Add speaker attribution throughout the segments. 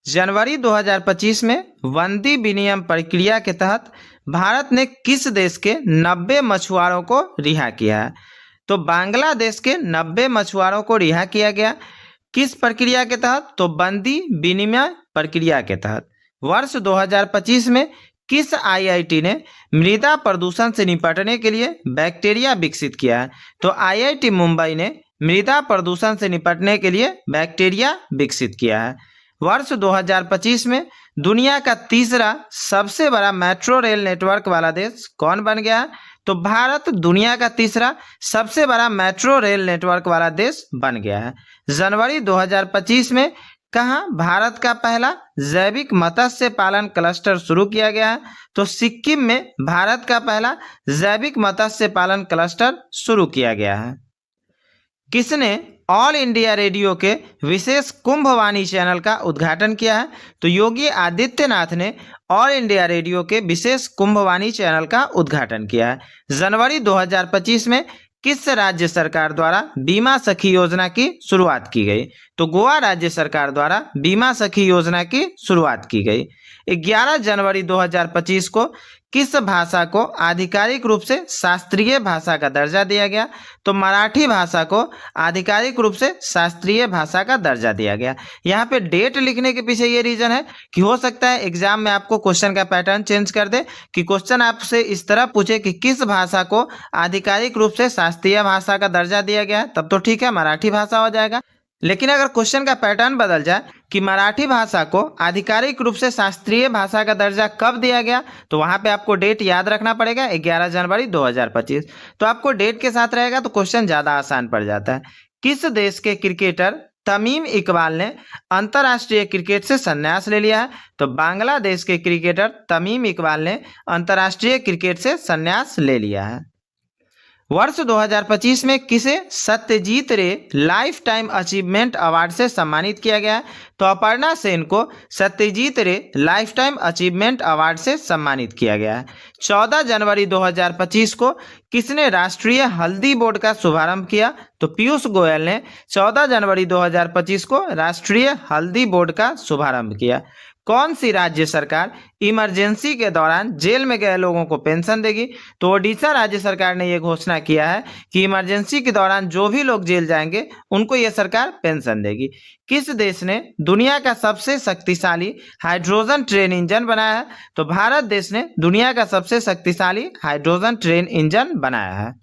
Speaker 1: जनवरी 2025 में बंदी विनिमय प्रक्रिया के तहत भारत ने किस देश के 90 मछुआरों को रिहा किया है? तो बांग्लादेश के 90 मछुआरों को रिहा किया गया। किस प्रक्रिया के तहत? तो बंदी विनिमय प्रक्रिया के तहत। वर्ष 2025 में किस आईआईटी ने मृदा प्रदूषण से निपटने के लिए बैक्टीरिया विकसित किया है? तो आईआईटी मुंबई ने मृदा प्रदूषण से निपटने के लिए बैक्टीरिया विकसित किया है। वर्ष 2025 में दुनिया का तीसरा सबसे बड़ा मेट्रो रेल नेटवर्क वाला देश कौन बन गया है? तो भारत दुनिया का तीसरा सबसे बड़ा मेट्रो रेल नेटवर्क वाला देश बन गया है। जनवरी 2025 में कहाँ भारत का पहला जैविक मत्स्य पालन क्लस्टर शुरू किया गया है? तो सिक्किम में भारत का पहला जैविक मत्स्य पालन क्लस्टर शुरू किया गया है। किसने ऑल इंडिया रेडियो के विशेष कुंभवाणी चैनल का उद्घाटन किया है? तो योगी आदित्यनाथ ने ऑल इंडिया रेडियो के विशेष कुंभवाणी चैनल का उद्घाटन किया है। जनवरी 2025 में किस राज्य सरकार द्वारा बीमा सखी योजना की शुरुआत की गई? तो गोवा राज्य सरकार द्वारा बीमा सखी योजना की शुरुआत की गई। 11 जनवरी 2025 को किस भाषा को आधिकारिक रूप से शास्त्रीय भाषा का दर्जा दिया गया? तो मराठी भाषा को आधिकारिक रूप से शास्त्रीय भाषा का दर्जा दिया गया। यहाँ पे डेट लिखने के पीछे ये रीजन है कि हो सकता है एग्जाम में आपको क्वेश्चन का पैटर्न चेंज कर दे, कि क्वेश्चन आपसे इस तरह पूछे कि किस भाषा को आधिकारिक रूप से शास्त्रीय भाषा का दर्जा दिया गया है, तब तो ठीक है, मराठी भाषा हो जाएगा। लेकिन अगर क्वेश्चन का पैटर्न बदल जाए कि मराठी भाषा को आधिकारिक रूप से शास्त्रीय भाषा का दर्जा कब दिया गया, तो वहां पे आपको डेट याद रखना पड़ेगा 11 जनवरी 2025। तो आपको डेट के साथ रहेगा तो क्वेश्चन ज्यादा आसान पड़ जाता है। किस देश के क्रिकेटर तमीम इकबाल ने अंतर्राष्ट्रीय क्रिकेट से संन्यास ले लिया है? तो बांग्लादेश के क्रिकेटर तमीम इकबाल ने अंतर्राष्ट्रीय क्रिकेट से संन्यास ले लिया है। वर्ष 2025 में किसे सत्यजीत रे लाइफ टाइम अचीवमेंट अवार्ड से सम्मानित किया गया है? तो अपर्णा सेन को सत्यजीत रे लाइफ टाइम अचीवमेंट अवार्ड से सम्मानित किया गया है। 14 जनवरी 2025 को किसने राष्ट्रीय हल्दी बोर्ड का शुभारंभ किया? तो पीयूष गोयल ने 14 जनवरी 2025 को राष्ट्रीय हल्दी बोर्ड का शुभारंभ किया। कौन सी राज्य सरकार इमरजेंसी के दौरान जेल में गए लोगों को पेंशन देगी? तो ओडिशा राज्य सरकार ने यह घोषणा किया है कि इमरजेंसी के दौरान जो भी लोग जेल जाएंगे उनको यह सरकार पेंशन देगी। किस देश ने दुनिया का सबसे शक्तिशाली हाइड्रोजन ट्रेन इंजन बनाया है? तो भारत देश ने दुनिया का सबसे शक्तिशाली हाइड्रोजन ट्रेन इंजन बनाया है।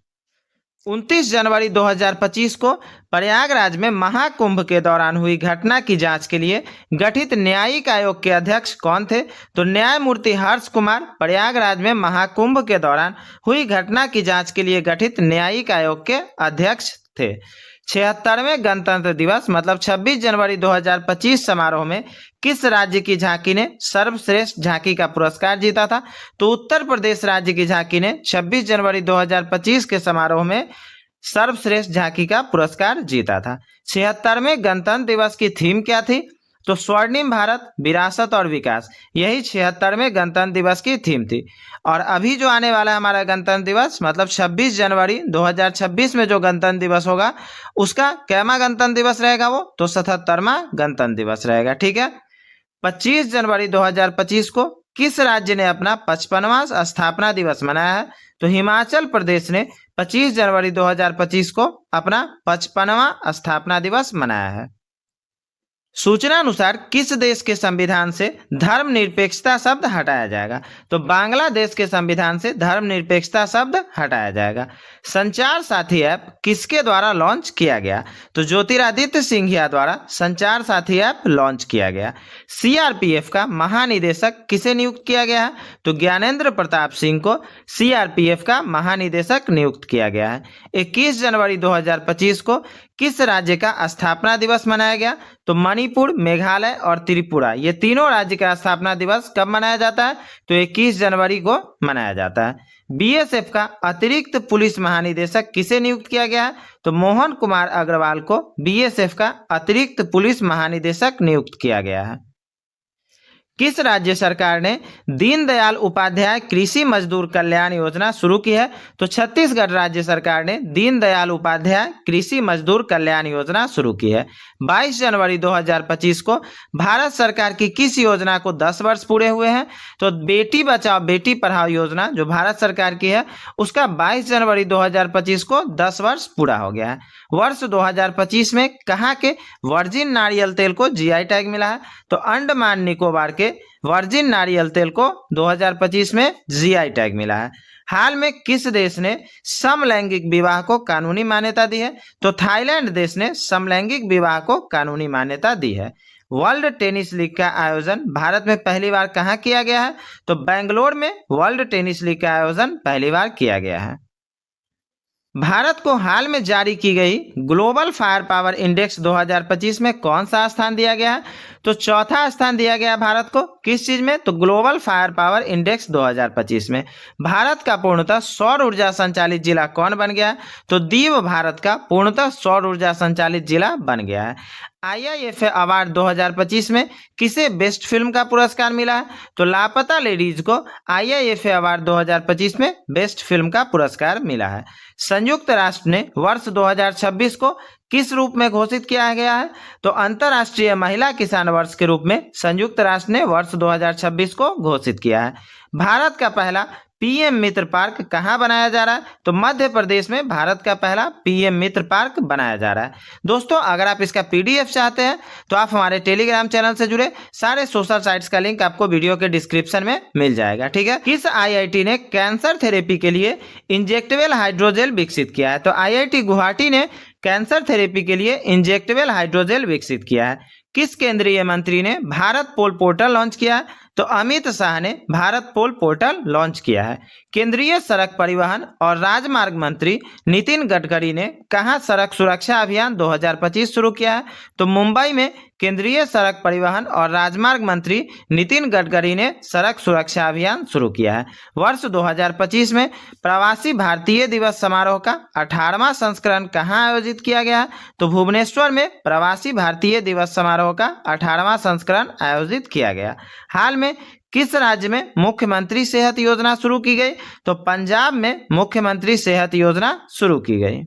Speaker 1: 29 जनवरी 2025 को प्रयागराज में महाकुंभ के दौरान हुई घटना की जांच के लिए गठित न्यायिक आयोग के अध्यक्ष कौन थे? तो न्यायमूर्ति हर्ष कुमार प्रयागराज में महाकुंभ के दौरान हुई घटना की जांच के लिए गठित न्यायिक आयोग के अध्यक्ष थे। 76वें गणतंत्र दिवस मतलब 26 जनवरी 2025 समारोह में किस राज्य की झांकी ने सर्वश्रेष्ठ झांकी का पुरस्कार जीता था? तो उत्तर प्रदेश राज्य की झांकी ने 26 जनवरी 2025 के समारोह में सर्वश्रेष्ठ झांकी का पुरस्कार जीता था। 76वें गणतंत्र दिवस की थीम क्या थी? तो स्वर्णिम भारत, विरासत और विकास, यही 76वें गणतंत्र दिवस की थीम थी। और अभी जो आने वाला है हमारा गणतंत्र दिवस मतलब 26 जनवरी 2026 में जो गणतंत्र दिवस होगा उसका कैमा गणतंत्र दिवस रहेगा? वो तो 77वां गणतंत्र दिवस रहेगा। ठीक है। 25 जनवरी 2025 को किस राज्य ने अपना 55वां स्थापना दिवस मनाया है? तो हिमाचल प्रदेश ने 25 जनवरी 2025 को अपना 55वां स्थापना दिवस मनाया है। सूचना अनुसार किस देश के संविधान से धर्मनिरपेक्षता शब्द हटाया जाएगा? तो बांग्लादेश के संविधान से धर्मनिरपेक्षता शब्द हटाया जाएगा। संचार साथी ऐप किसके द्वारा लॉन्च किया गया? तो ज्योतिरादित्य सिंधिया द्वारा संचार साथी ऐप लॉन्च किया गया। सीआरपीएफ का महानिदेशक किसे नियुक्त किया गया है? तो ज्ञानेंद्र प्रताप सिंह को सीआरपीएफ का महानिदेशक नियुक्त किया गया है। 21 जनवरी 2025 को किस राज्य का स्थापना दिवस मनाया गया? तो मणिपुर, मेघालय और त्रिपुरा, ये तीनों राज्य का स्थापना दिवस कब मनाया जाता है? तो 21 जनवरी को मनाया जाता है। बीएसएफ का अतिरिक्त पुलिस महानिदेशक किसे नियुक्त किया गया है? तो मोहन कुमार अग्रवाल को बीएसएफ का अतिरिक्त पुलिस महानिदेशक नियुक्त किया गया है। किस राज्य सरकार ने दीनदयाल उपाध्याय कृषि मजदूर कल्याण योजना शुरू की है? तो छत्तीसगढ़ राज्य सरकार ने दीनदयाल उपाध्याय कृषि मजदूर कल्याण योजना शुरू की है। 22 जनवरी 2025 को भारत सरकार की किस योजना को 10 वर्ष पूरे हुए हैं? तो बेटी बचाओ बेटी पढ़ाओ योजना जो भारत सरकार की है उसका 22 जनवरी 2025 को 10 वर्ष पूरा हो गया है। वर्ष 2025 में कहाँ के वर्जिन नारियल तेल को जीआई टैग मिला है? तो अंडमान निकोबार के वर्जिन नारियल तेल को 2025 में जीआई टैग मिला है। हाल में किस देश ने समलैंगिक विवाह को कानूनी मान्यता दी है? तो थाईलैंड देश ने समलैंगिक विवाह को कानूनी मान्यता दी है। वर्ल्ड टेनिस लीग का आयोजन भारत में पहली बार कहाँ किया गया है? तो बेंगलोर में वर्ल्ड टेनिस लीग का आयोजन पहली बार किया गया है। भारत को हाल में जारी की गई ग्लोबल फायर पावर इंडेक्स 2025 में कौन सा स्थान दिया गया है? तो चौथा स्थान दिया गया भारत को। किस चीज में? तो ग्लोबल फायर पावर इंडेक्स 2025 में। भारत का पूर्णतः सौर ऊर्जा संचालित जिला कौन बन गया है? तो दीव भारत का पूर्णतः सौर ऊर्जा संचालित जिला बन गया है। IIFA अवार्ड 2025 में किसे बेस्ट फिल्म का पुरस्कार मिला है? तो लापता लेडीज को IIFA अवार्ड 2025 में बेस्ट फिल्म का पुरस्कार मिला है। संयुक्त राष्ट्र ने वर्ष 2026 को किस रूप में घोषित किया गया है? तो अंतर्राष्ट्रीय महिला किसान वर्ष के रूप में संयुक्त राष्ट्र ने वर्ष 2026 को घोषित किया है। भारत का पहला पीएम मित्र पार्क कहाँ बनाया जा रहा है? तो मध्य प्रदेश में भारत का पहला पीएम मित्र पार्क बनाया जा रहा है। दोस्तों, अगर आप इसका PDF चाहते हैं तो आप हमारे टेलीग्राम चैनल से जुड़े सारे सोशल साइट्स का लिंक आपको वीडियो के डिस्क्रिप्शन में मिल जाएगा। ठीक है। किस IIT ने कैंसर थेरेपी के लिए इंजेक्टेबल हाइड्रोजेल विकसित किया है? तो IIT गुवाहाटी ने कैंसर थेरेपी के लिए इंजेक्टेबल हाइड्रोजेल विकसित किया है। किस केंद्रीय मंत्री ने भारत पोल पोर्टल लॉन्च किया है? तो अमित शाह ने भारत पोल पोर्टल लॉन्च किया है। केंद्रीय सड़क परिवहन और राजमार्ग मंत्री नितिन गडकरी ने कहां सड़क सुरक्षा अभियान 2025 शुरू किया है? तो मुंबई में केंद्रीय सड़क परिवहन और राजमार्ग मंत्री नितिन गडकरी ने सड़क सुरक्षा अभियान शुरू किया है। वर्ष 2025 में प्रवासी भारतीय दिवस समारोह का 18वां संस्करण कहां आयोजित किया गया है? तो भुवनेश्वर में प्रवासी भारतीय दिवस समारोह का 18वां संस्करण आयोजित किया गया। हाल में किस राज्य में मुख्यमंत्री सेहत योजना शुरू की गई? तो पंजाब में मुख्यमंत्री सेहत योजना शुरू की गई।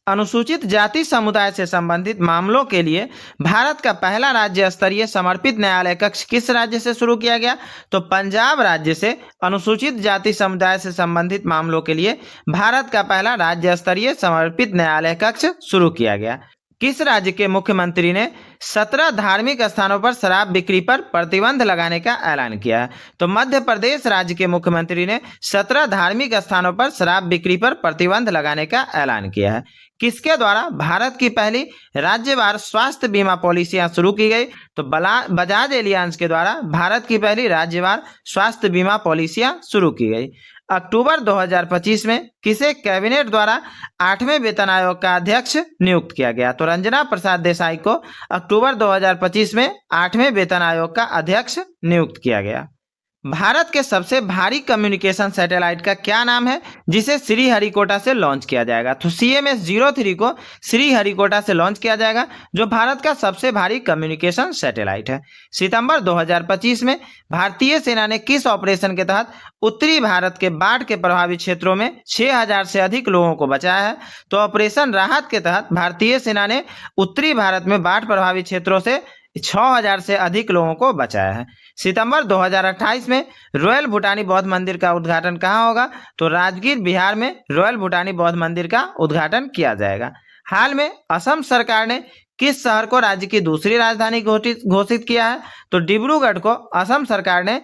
Speaker 1: अनुसूचित जाति समुदाय से संबंधित मामलों के लिए भारत का पहला राज्य स्तरीय समर्पित न्यायालय कक्ष किस राज्य से शुरू किया गया? तो पंजाब राज्य से अनुसूचित जाति समुदाय से संबंधित मामलों के लिए भारत का पहला राज्य स्तरीय समर्पित न्यायालय कक्ष शुरू किया गया। किस राज्य के मुख्यमंत्री ने 17 धार्मिक स्थानों पर शराब बिक्री पर प्रतिबंध लगाने का ऐलान किया है? तो मध्य प्रदेश राज्य के मुख्यमंत्री ने 17 धार्मिक स्थानों पर शराब बिक्री पर प्रतिबंध लगाने का ऐलान किया है। किसके द्वारा भारत की पहली राज्यवार स्वास्थ्य बीमा पॉलिसियां शुरू की गई? तो बजाज एलियांज के द्वारा भारत की पहली राज्यवार स्वास्थ्य बीमा पॉलिसियां शुरू की गई। अक्टूबर 2025 में किसे कैबिनेट द्वारा 8वें वेतन आयोग का अध्यक्ष नियुक्त किया गया? तो रंजना प्रसाद देसाई को अक्टूबर 2025 में 8वें वेतन आयोग का अध्यक्ष नियुक्त किया गया। भारत के सबसे भारी कम्युनिकेशन सैटेलाइट का क्या नाम है जिसे श्रीहरिकोटा से लॉन्च किया जाएगा? तो CMS-03 को श्रीहरिकोटा से लॉन्च किया जाएगा जो भारत का सबसे भारी कम्युनिकेशन सैटेलाइट है। सितंबर 2025 में भारतीय सेना ने किस ऑपरेशन के तहत उत्तरी भारत के बाढ़ के प्रभावित क्षेत्रों में 6000 से अधिक लोगों को बचाया है? तो ऑपरेशन राहत के तहत भारतीय सेना ने उत्तरी भारत में बाढ़ प्रभावित क्षेत्रों से 6000 से अधिक लोगों को बचाया है। सितंबर 2028 में रॉयल भूटानी बौद्ध मंदिर का उद्घाटन कहाँ होगा? तो राजगीर बिहार में रॉयल भूटानी बौद्ध मंदिर का उद्घाटन किया जाएगा। हाल में असम सरकार ने किस शहर को राज्य की दूसरी राजधानी घोषित किया है? तो डिब्रूगढ़ को असम सरकार ने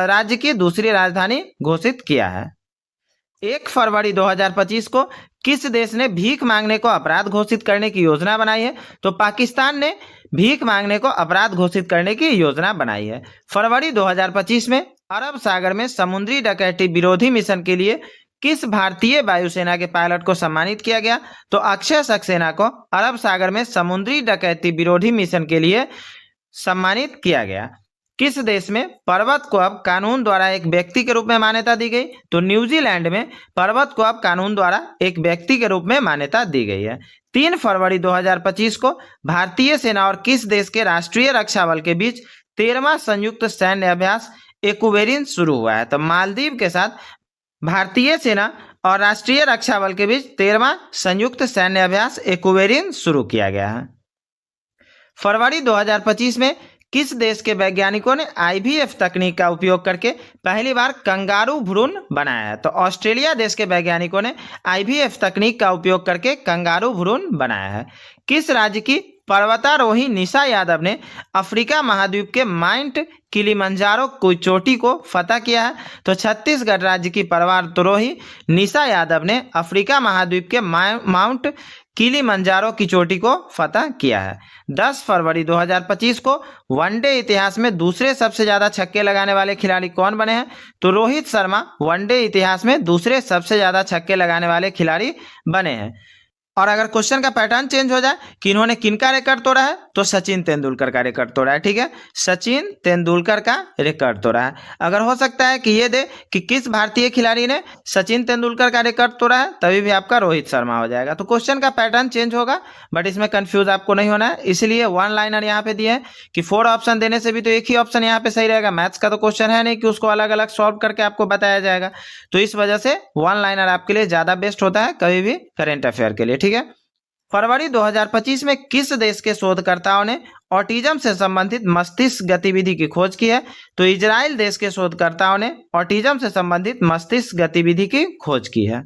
Speaker 1: राज्य की दूसरी राजधानी घोषित किया है। 1 फरवरी 2025 को किस देश ने भीख मांगने को अपराध घोषित करने की योजना बनाई है? तो पाकिस्तान ने भीख मांगने को अपराध घोषित करने की योजना बनाई है। फरवरी 2025 में अरब सागर में समुद्री डकैती विरोधी मिशन के लिए किस भारतीय वायुसेना के पायलट को सम्मानित किया गया? तो अक्षय सक्सेना को अरब सागर में समुद्री डकैती विरोधी मिशन के लिए सम्मानित किया गया। किस देश में पर्वत को अब कानून द्वारा एक व्यक्ति के रूप में मान्यता दी गई? तो न्यूजीलैंड में पर्वत को अब कानून द्वारा एक व्यक्ति के रूप में मान्यता दी गई है। 3 फरवरी 2025 को भारतीय सेना और किस देश के राष्ट्रीय रक्षा बल के बीच 13वां संयुक्त सैन्य अभ्यास एक्वेरिन शुरू हुआ है। तो मालदीव के साथ भारतीय सेना और राष्ट्रीय रक्षा बल के बीच 13वां संयुक्त सैन्य अभ्यास एक्वेरिन शुरू किया गया है। फरवरी 2025 में किस देश के वैज्ञानिकों ने IVF तकनीक का उपयोग करके पहली बार कंगारू भ्रूण बनाया है? तो ऑस्ट्रेलिया देश के वैज्ञानिकों ने IVF तकनीक का उपयोग करके कंगारू भ्रूण बनाया है। किस राज्य की पर्वतारोही निशा यादव ने अफ्रीका महाद्वीप के माउंट किलिमंजारो की चोटी को फतह किया है? तो छत्तीसगढ़ राज्य की पर्वतारोही निशा यादव ने अफ्रीका महाद्वीप के माउंट किलिमंजारो की चोटी को फतह किया है। 10 फरवरी 2025 को वनडे इतिहास में दूसरे सबसे ज्यादा छक्के लगाने वाले खिलाड़ी कौन बने हैं? तो रोहित शर्मा वनडे इतिहास में दूसरे सबसे ज्यादा छक्के लगाने वाले खिलाड़ी बने हैं। और अगर क्वेश्चन का पैटर्न चेंज हो जाए कि इन्होंने किनका रिकॉर्ड तोड़ा है, तो सचिन तेंदुलकर का रिकॉर्ड तोड़ा है। ठीक है, सचिन तेंदुलकर का रिकॉर्ड तोड़ा है। अगर हो सकता है कि ये दे कि किस भारतीय खिलाड़ी ने सचिन तेंदुलकर का रिकॉर्ड तोड़ा है, तभी भी आपका रोहित शर्मा हो जाएगा। तो क्वेश्चन का पैटर्न चेंज होगा, बट इसमें कंफ्यूज आपको नहीं होना है। इसलिए वन लाइनर यहाँ पे दिए हैं कि 4 ऑप्शन देने से भी तो एक ही ऑप्शन यहाँ पे सही रहेगा। मैथ्स का तो क्वेश्चन है नहीं कि उसको अलग अलग सॉल्व करके आपको बताया जाएगा, तो इस वजह से वन लाइनर आपके लिए ज्यादा बेस्ट होता है कभी भी करेंट अफेयर के लिए। ठीक है, फरवरी 2025 में किस देश के शोधकर्ताओं ने ऑटिज्म से संबंधित मस्तिष्क गतिविधि की खोज की है? तो इजराइल देश के शोधकर्ताओं ने ऑटिज्म से संबंधित मस्तिष्क गतिविधि की खोज की है।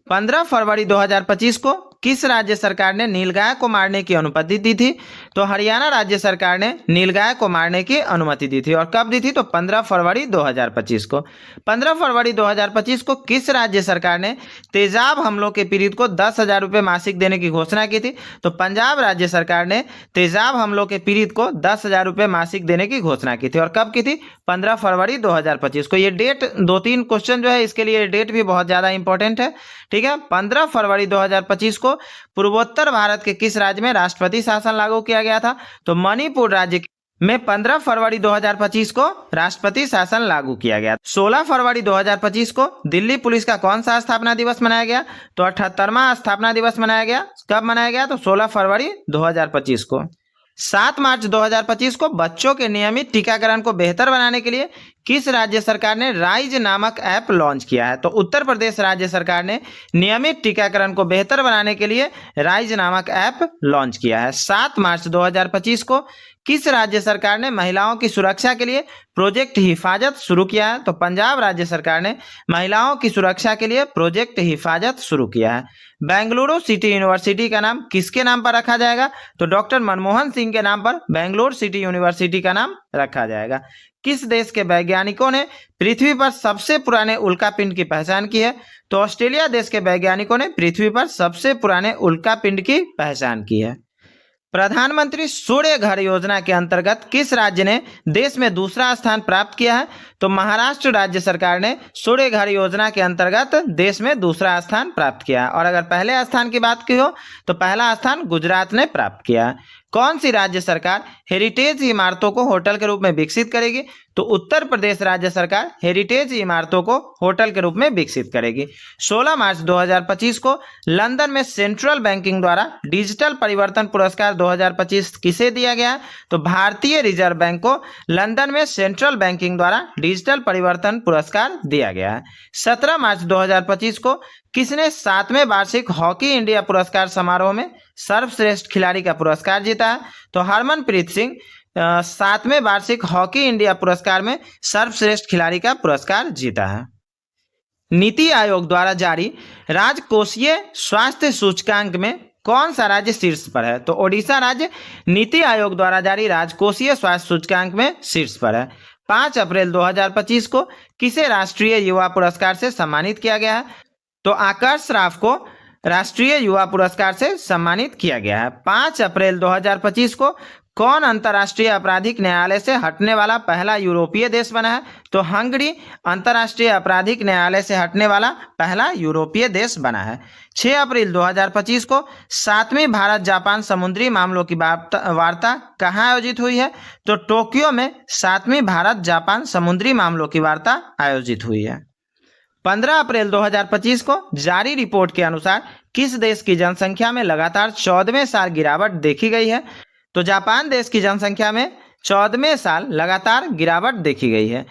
Speaker 1: 15 फरवरी 2025 को किस राज्य सरकार ने नीलगाय को मारने की अनुमति दी थी? तो हरियाणा राज्य सरकार ने नीलगाय को मारने की अनुमति दी थी। और कब दी थी? तो 15 फरवरी 2025 को। 15 फरवरी 2025 को किस राज्य सरकार ने तेजाब हमलों के पीड़ित को 10,000 रुपये मासिक देने की घोषणा की थी? तो पंजाब राज्य सरकार ने तेजाब हमलों के पीड़ित को 10,000 रुपये मासिक देने की घोषणा की थी। और कब की थी? 15 फरवरी 2025 को। ये डेट 2-3 क्वेश्चन जो है इसके लिए डेट भी बहुत ज्यादा इंपॉर्टेंट है। ठीक है, 15 फरवरी 2025 को पूर्वोत्तर भारत के किस राज्य में राष्ट्रपति शासन लागू किया गया था? तो मणिपुर राज्य में 15 फरवरी 2025 को राष्ट्रपति शासन लागू किया गया। 16 फरवरी 2025 को दिल्ली पुलिस का कौन सा स्थापना दिवस मनाया गया? तो 78वां स्थापना दिवस मनाया गया। कब मनाया गया? तो 16 फरवरी 2025 को। 7 मार्च 2025 को बच्चों के नियमित टीकाकरण को बेहतर बनाने के लिए किस राज्य सरकार ने राइज नामक ऐप लॉन्च किया है? तो उत्तर प्रदेश राज्य सरकार ने नियमित टीकाकरण को बेहतर बनाने के लिए राइज नामक ऐप लॉन्च किया है। 7 मार्च 2025 को किस राज्य सरकार ने महिलाओं की सुरक्षा के लिए प्रोजेक्ट हिफाजत शुरू किया है? तो पंजाब राज्य सरकार ने महिलाओं की सुरक्षा के लिए प्रोजेक्ट हिफाजत शुरू किया है। बेंगलुरु सिटी यूनिवर्सिटी का नाम किसके नाम पर रखा जाएगा? तो डॉक्टर मनमोहन सिंह के नाम पर बेंगलुरु सिटी यूनिवर्सिटी का नाम रखा जाएगा। किस देश के वैज्ञानिकों ने पृथ्वी पर सबसे पुराने उल्कापिंड की पहचान की है? तो ऑस्ट्रेलिया देश के वैज्ञानिकों ने पृथ्वी पर सबसे पुराने उल्कापिंड की पहचान की है। प्रधानमंत्री सूर्य घर योजना के अंतर्गत किस राज्य ने देश में दूसरा स्थान प्राप्त किया है? तो महाराष्ट्र राज्य सरकार ने सूर्य घर योजना के अंतर्गत देश में दूसरा स्थान प्राप्त किया। और अगर पहले स्थान की बात की हो तो पहला स्थान गुजरात ने प्राप्त किया। कौन सी राज्य सरकार हेरिटेज इमारतों को होटल के रूप में विकसित करेगी? तो उत्तर प्रदेश राज्य सरकार हेरिटेज इमारतों को होटल के रूप में विकसित करेगी। 16 मार्च 2025 को लंदन में सेंट्रल बैंकिंग द्वारा डिजिटल परिवर्तन पुरस्कार 2025 किसे दिया गया? तो भारतीय रिजर्व बैंक को लंदन में सेंट्रल बैंकिंग द्वारा डिजिटल परिवर्तन पुरस्कार दिया गया है। 17 मार्च 2025 को किसने 7वें वार्षिक हॉकी इंडिया पुरस्कार समारोह में सर्वश्रेष्ठ खिलाड़ी का पुरस्कार जीता है? तो हरमनप्रीत सिंह 7वें वार्षिक हॉकी इंडिया पुरस्कार में सर्वश्रेष्ठ खिलाड़ी का पुरस्कार जीता है। नीति आयोग द्वारा जारी राजकोषीय स्वास्थ्य सूचकांक में कौन सा राज्य शीर्ष पर है? तो ओडिशा राज्य नीति आयोग द्वारा जारी राजकोषीय स्वास्थ्य सूचकांक में शीर्ष पर है। 5 अप्रैल 2025 को किसे राष्ट्रीय युवा पुरस्कार से सम्मानित किया गया है? तो आकाश राव को राष्ट्रीय युवा पुरस्कार से सम्मानित किया गया है। 5 अप्रैल 2025 को कौन अंतर्राष्ट्रीय आपराधिक न्यायालय से हटने वाला पहला यूरोपीय देश बना है? तो हंगरी अंतर्राष्ट्रीय आपराधिक न्यायालय से हटने वाला पहला यूरोपीय देश बना है। 6 अप्रैल 2025 को 7वीं भारत जापान समुद्री मामलों की वार्ता कहाँ आयोजित हुई है? तो टोक्यो में 7वीं भारत जापान समुद्री मामलों की वार्ता आयोजित हुई है। 15 अप्रैल 2025 को जारी रिपोर्ट के अनुसार किस देश की जनसंख्या में लगातार 14वें साल गिरावट देखी गई है? तो जापान देश की जनसंख्या में 14वें साल लगातार गिरावट देखी गई है।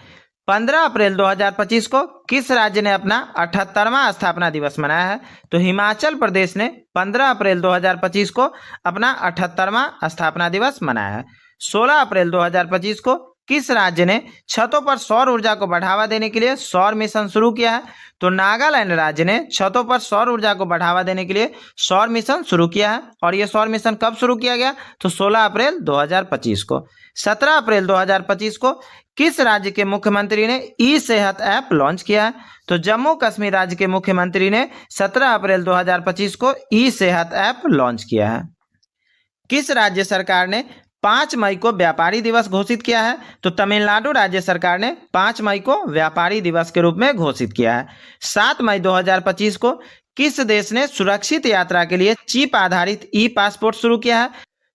Speaker 1: 15 अप्रैल 2025 को किस राज्य ने अपना 78वां स्थापना दिवस मनाया है? तो हिमाचल प्रदेश ने 15 अप्रैल 2025 को अपना 78वां स्थापना दिवस मनाया है। 16 अप्रैल 2025 को किस राज्य ने छतों पर सौर ऊर्जा को बढ़ावा देने के लिए सौर मिशन शुरू किया है? तो नागालैंड राज्य ने छतों पर सौर ऊर्जा को बढ़ावा देने के लिए सौर मिशन शुरू किया है। और यह सौर मिशन कब शुरू किया गया? तो 16 अप्रैल 2025 को। 17 अप्रैल 2025 को किस राज्य के मुख्यमंत्री ने ई सेहत ऐप लॉन्च किया है? तो जम्मू कश्मीर राज्य के मुख्यमंत्री ने 17 अप्रैल 2025 को ई सेहत ऐप लॉन्च किया है। किस राज्य सरकार ने 5 मई को व्यापारी दिवस घोषित किया है? तो तमिलनाडु राज्य सरकार ने 5 मई को व्यापारी दिवस के रूप में घोषित किया है। 7 मई 2025 को किस देश ने सुरक्षित यात्रा के लिए चिप आधारित ई पासपोर्ट शुरू किया है?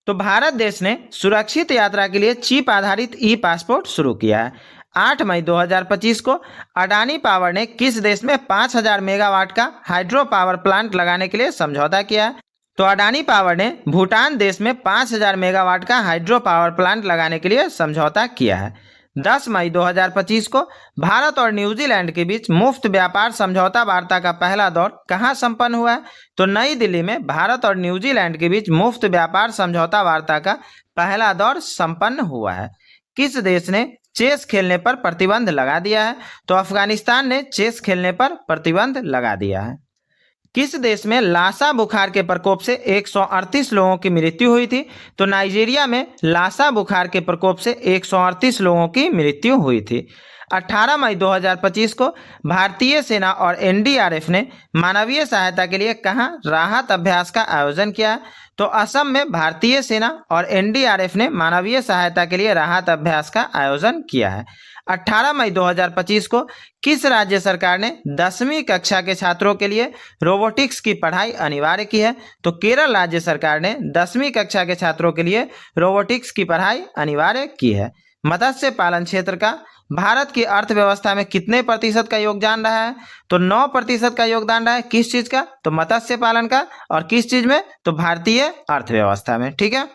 Speaker 1: तो भारत देश ने सुरक्षित यात्रा के लिए चिप आधारित ई पासपोर्ट शुरू किया है। 8 मई 2025 को अडानी पावर ने किस देश में 5000 मेगावाट का हाइड्रो पावर प्लांट लगाने के लिए समझौता किया है? तो अडानी पावर ने भूटान देश में 5000 मेगावाट का हाइड्रो पावर प्लांट लगाने के लिए समझौता किया है। 10 मई 2025 को भारत और न्यूजीलैंड के बीच मुफ्त व्यापार समझौता वार्ता का पहला दौर कहां संपन्न हुआ है? तो नई दिल्ली में भारत और न्यूजीलैंड के बीच मुफ्त व्यापार समझौता वार्ता का पहला दौर संपन्न हुआ है। किस देश ने चेस खेलने पर प्रतिबंध लगा दिया है? तो अफगानिस्तान ने चेस खेलने पर प्रतिबंध लगा दिया है। किस देश में लासा बुखार के प्रकोप से 138 लोगों की मृत्यु हुई थी? तो नाइजीरिया में लासा बुखार के प्रकोप से 138 लोगों की मृत्यु हुई थी। 18 मई 2025 को भारतीय सेना और एनडीआरएफ ने मानवीय सहायता के लिए कहां राहत अभ्यास का आयोजन किया? तो असम में भारतीय सेना और एनडीआरएफ ने मानवीय सहायता के लिए राहत अभ्यास का आयोजन किया है। 18 मई 2025 को किस राज्य सरकार ने 10वीं कक्षा के छात्रों के लिए रोबोटिक्स की पढ़ाई अनिवार्य की है? तो केरल राज्य सरकार ने 10वीं कक्षा के छात्रों के लिए रोबोटिक्स की पढ़ाई अनिवार्य की है। मत्स्य पालन क्षेत्र का भारत की अर्थव्यवस्था में कितने प्रतिशत का योगदान रहा है? तो 9% का योगदान रहा है। किस चीज का? तो मत्स्य पालन का। और किस चीज में? तो भारतीय अर्थव्यवस्था में। ठीक है।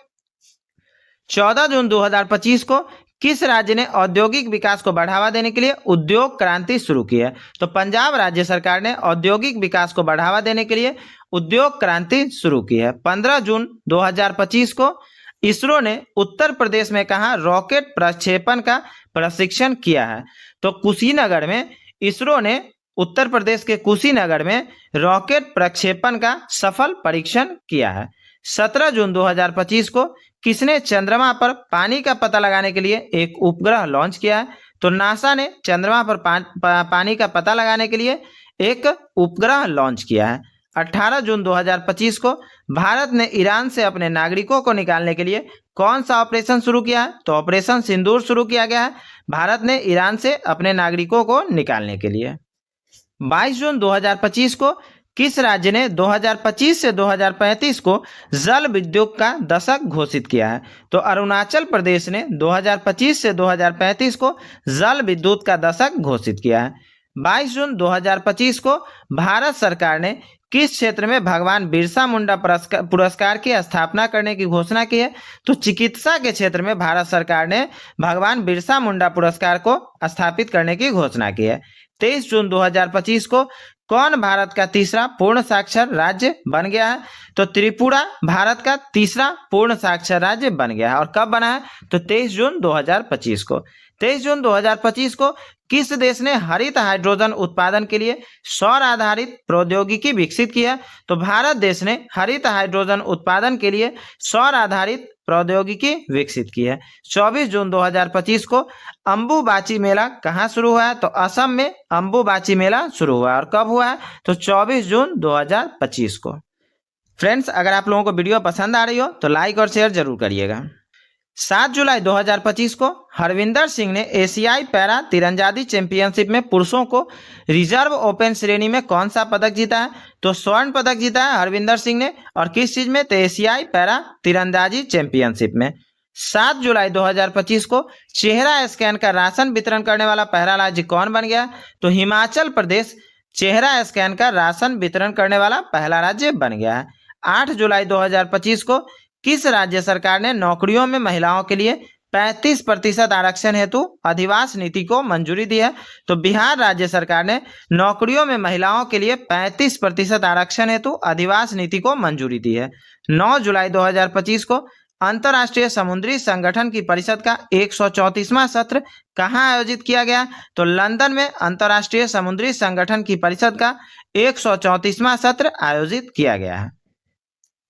Speaker 1: 14 जून 2025 को किस राज्य ने औद्योगिक विकास को बढ़ावा देने के लिए उद्योग क्रांति शुरू की है? तो पंजाब राज्य सरकार ने औद्योगिक विकास को बढ़ावा देने के लिए उद्योग क्रांति शुरू की है। 15 जून 2025 को इसरो ने उत्तर प्रदेश में कहा रॉकेट प्रक्षेपण का प्रशिक्षण किया है? तो कुशीनगर में इसरो ने उत्तर प्रदेश के कुशीनगर में रॉकेट प्रक्षेपण का सफल परीक्षण किया है। 17 जून 2025 को किसने चंद्रमा पर पानी का पता लगाने के लिए एक उपग्रह लॉन्च किया है? तो नासा ने चंद्रमा पर पानी का पता लगाने के लिए एक उपग्रह लॉन्च किया है। 18 जून 2025 को भारत ने ईरान से अपने नागरिकों को निकालने के लिए कौन सा ऑपरेशन शुरू किया है? तो ऑपरेशन सिंदूर शुरू किया गया है भारत ने ईरान से अपने नागरिकों को निकालने के लिए। 22 जून 2025 को किस राज्य ने 2025 से 2035 को जल विद्युत का दशक घोषित किया है? तो अरुणाचल प्रदेश ने 2025 से 2035 को जल विद्युत का दशक घोषित किया है। 22 जून 2025 को भारत सरकार ने किस क्षेत्र में भगवान बिरसा मुंडा पुरस्कार की स्थापना करने की घोषणा की है? तो चिकित्सा के क्षेत्र में भारत सरकार ने भगवान बिरसा मुंडा पुरस्कार को स्थापित करने की घोषणा की है। 23 जून 2025 को कौन भारत का तीसरा पूर्ण साक्षर राज्य बन गया है? तो त्रिपुरा भारत का तीसरा पूर्ण साक्षर राज्य बन गया है। और कब बना है? तो 23 जून 2025 को। 23 जून 2025 को किस देश ने हरित हाइड्रोजन उत्पादन के लिए सौर आधारित प्रौद्योगिकी विकसित की है? तो भारत देश ने हरित हाइड्रोजन उत्पादन के लिए सौर आधारित प्रौद्योगिकी विकसित की है। 24 जून 2025 को अंबुबाची मेला कहाँ शुरू हुआ है? तो असम में अंबुबाची मेला शुरू हुआ है। और कब हुआ है? तो 24 जून 2025 को। फ्रेंड्स, अगर आप लोगों को वीडियो पसंद आ रही हो तो लाइक और शेयर जरूर करिएगा। 7 जुलाई 2025 को हरविंदर सिंह ने एशियाई पैरा तीरंदाजी चैंपियनशिप में पुरुषों को रिजर्व ओपन श्रेणी में कौन सा पदक जीता है? तो स्वर्ण पदक जीता है हरविंदर सिंह ने। और किस चीज में? तो एशियाई पैरा तीरंदाजी चैंपियनशिप में। 7 जुलाई 2025 को चेहरा स्कैन का राशन वितरण करने वाला पहला राज्य कौन बन गया? तो हिमाचल प्रदेश चेहरा स्कैन का राशन वितरण करने वाला पहला राज्य बन गया है। 8 जुलाई 2025 को किस राज्य सरकार ने नौकरियों में महिलाओं के लिए 35% आरक्षण हेतु अधिवास नीति को मंजूरी दी है। तो बिहार राज्य सरकार ने नौकरियों में महिलाओं के लिए 35% आरक्षण हेतु अधिवास नीति को मंजूरी दी है। 9 जुलाई 2025 को अंतर्राष्ट्रीय समुद्री संगठन की परिषद का 134वां सत्र कहाँ आयोजित किया गया? तो लंदन में अंतर्राष्ट्रीय समुद्री संगठन की परिषद का 134वां सत्र आयोजित किया गया है।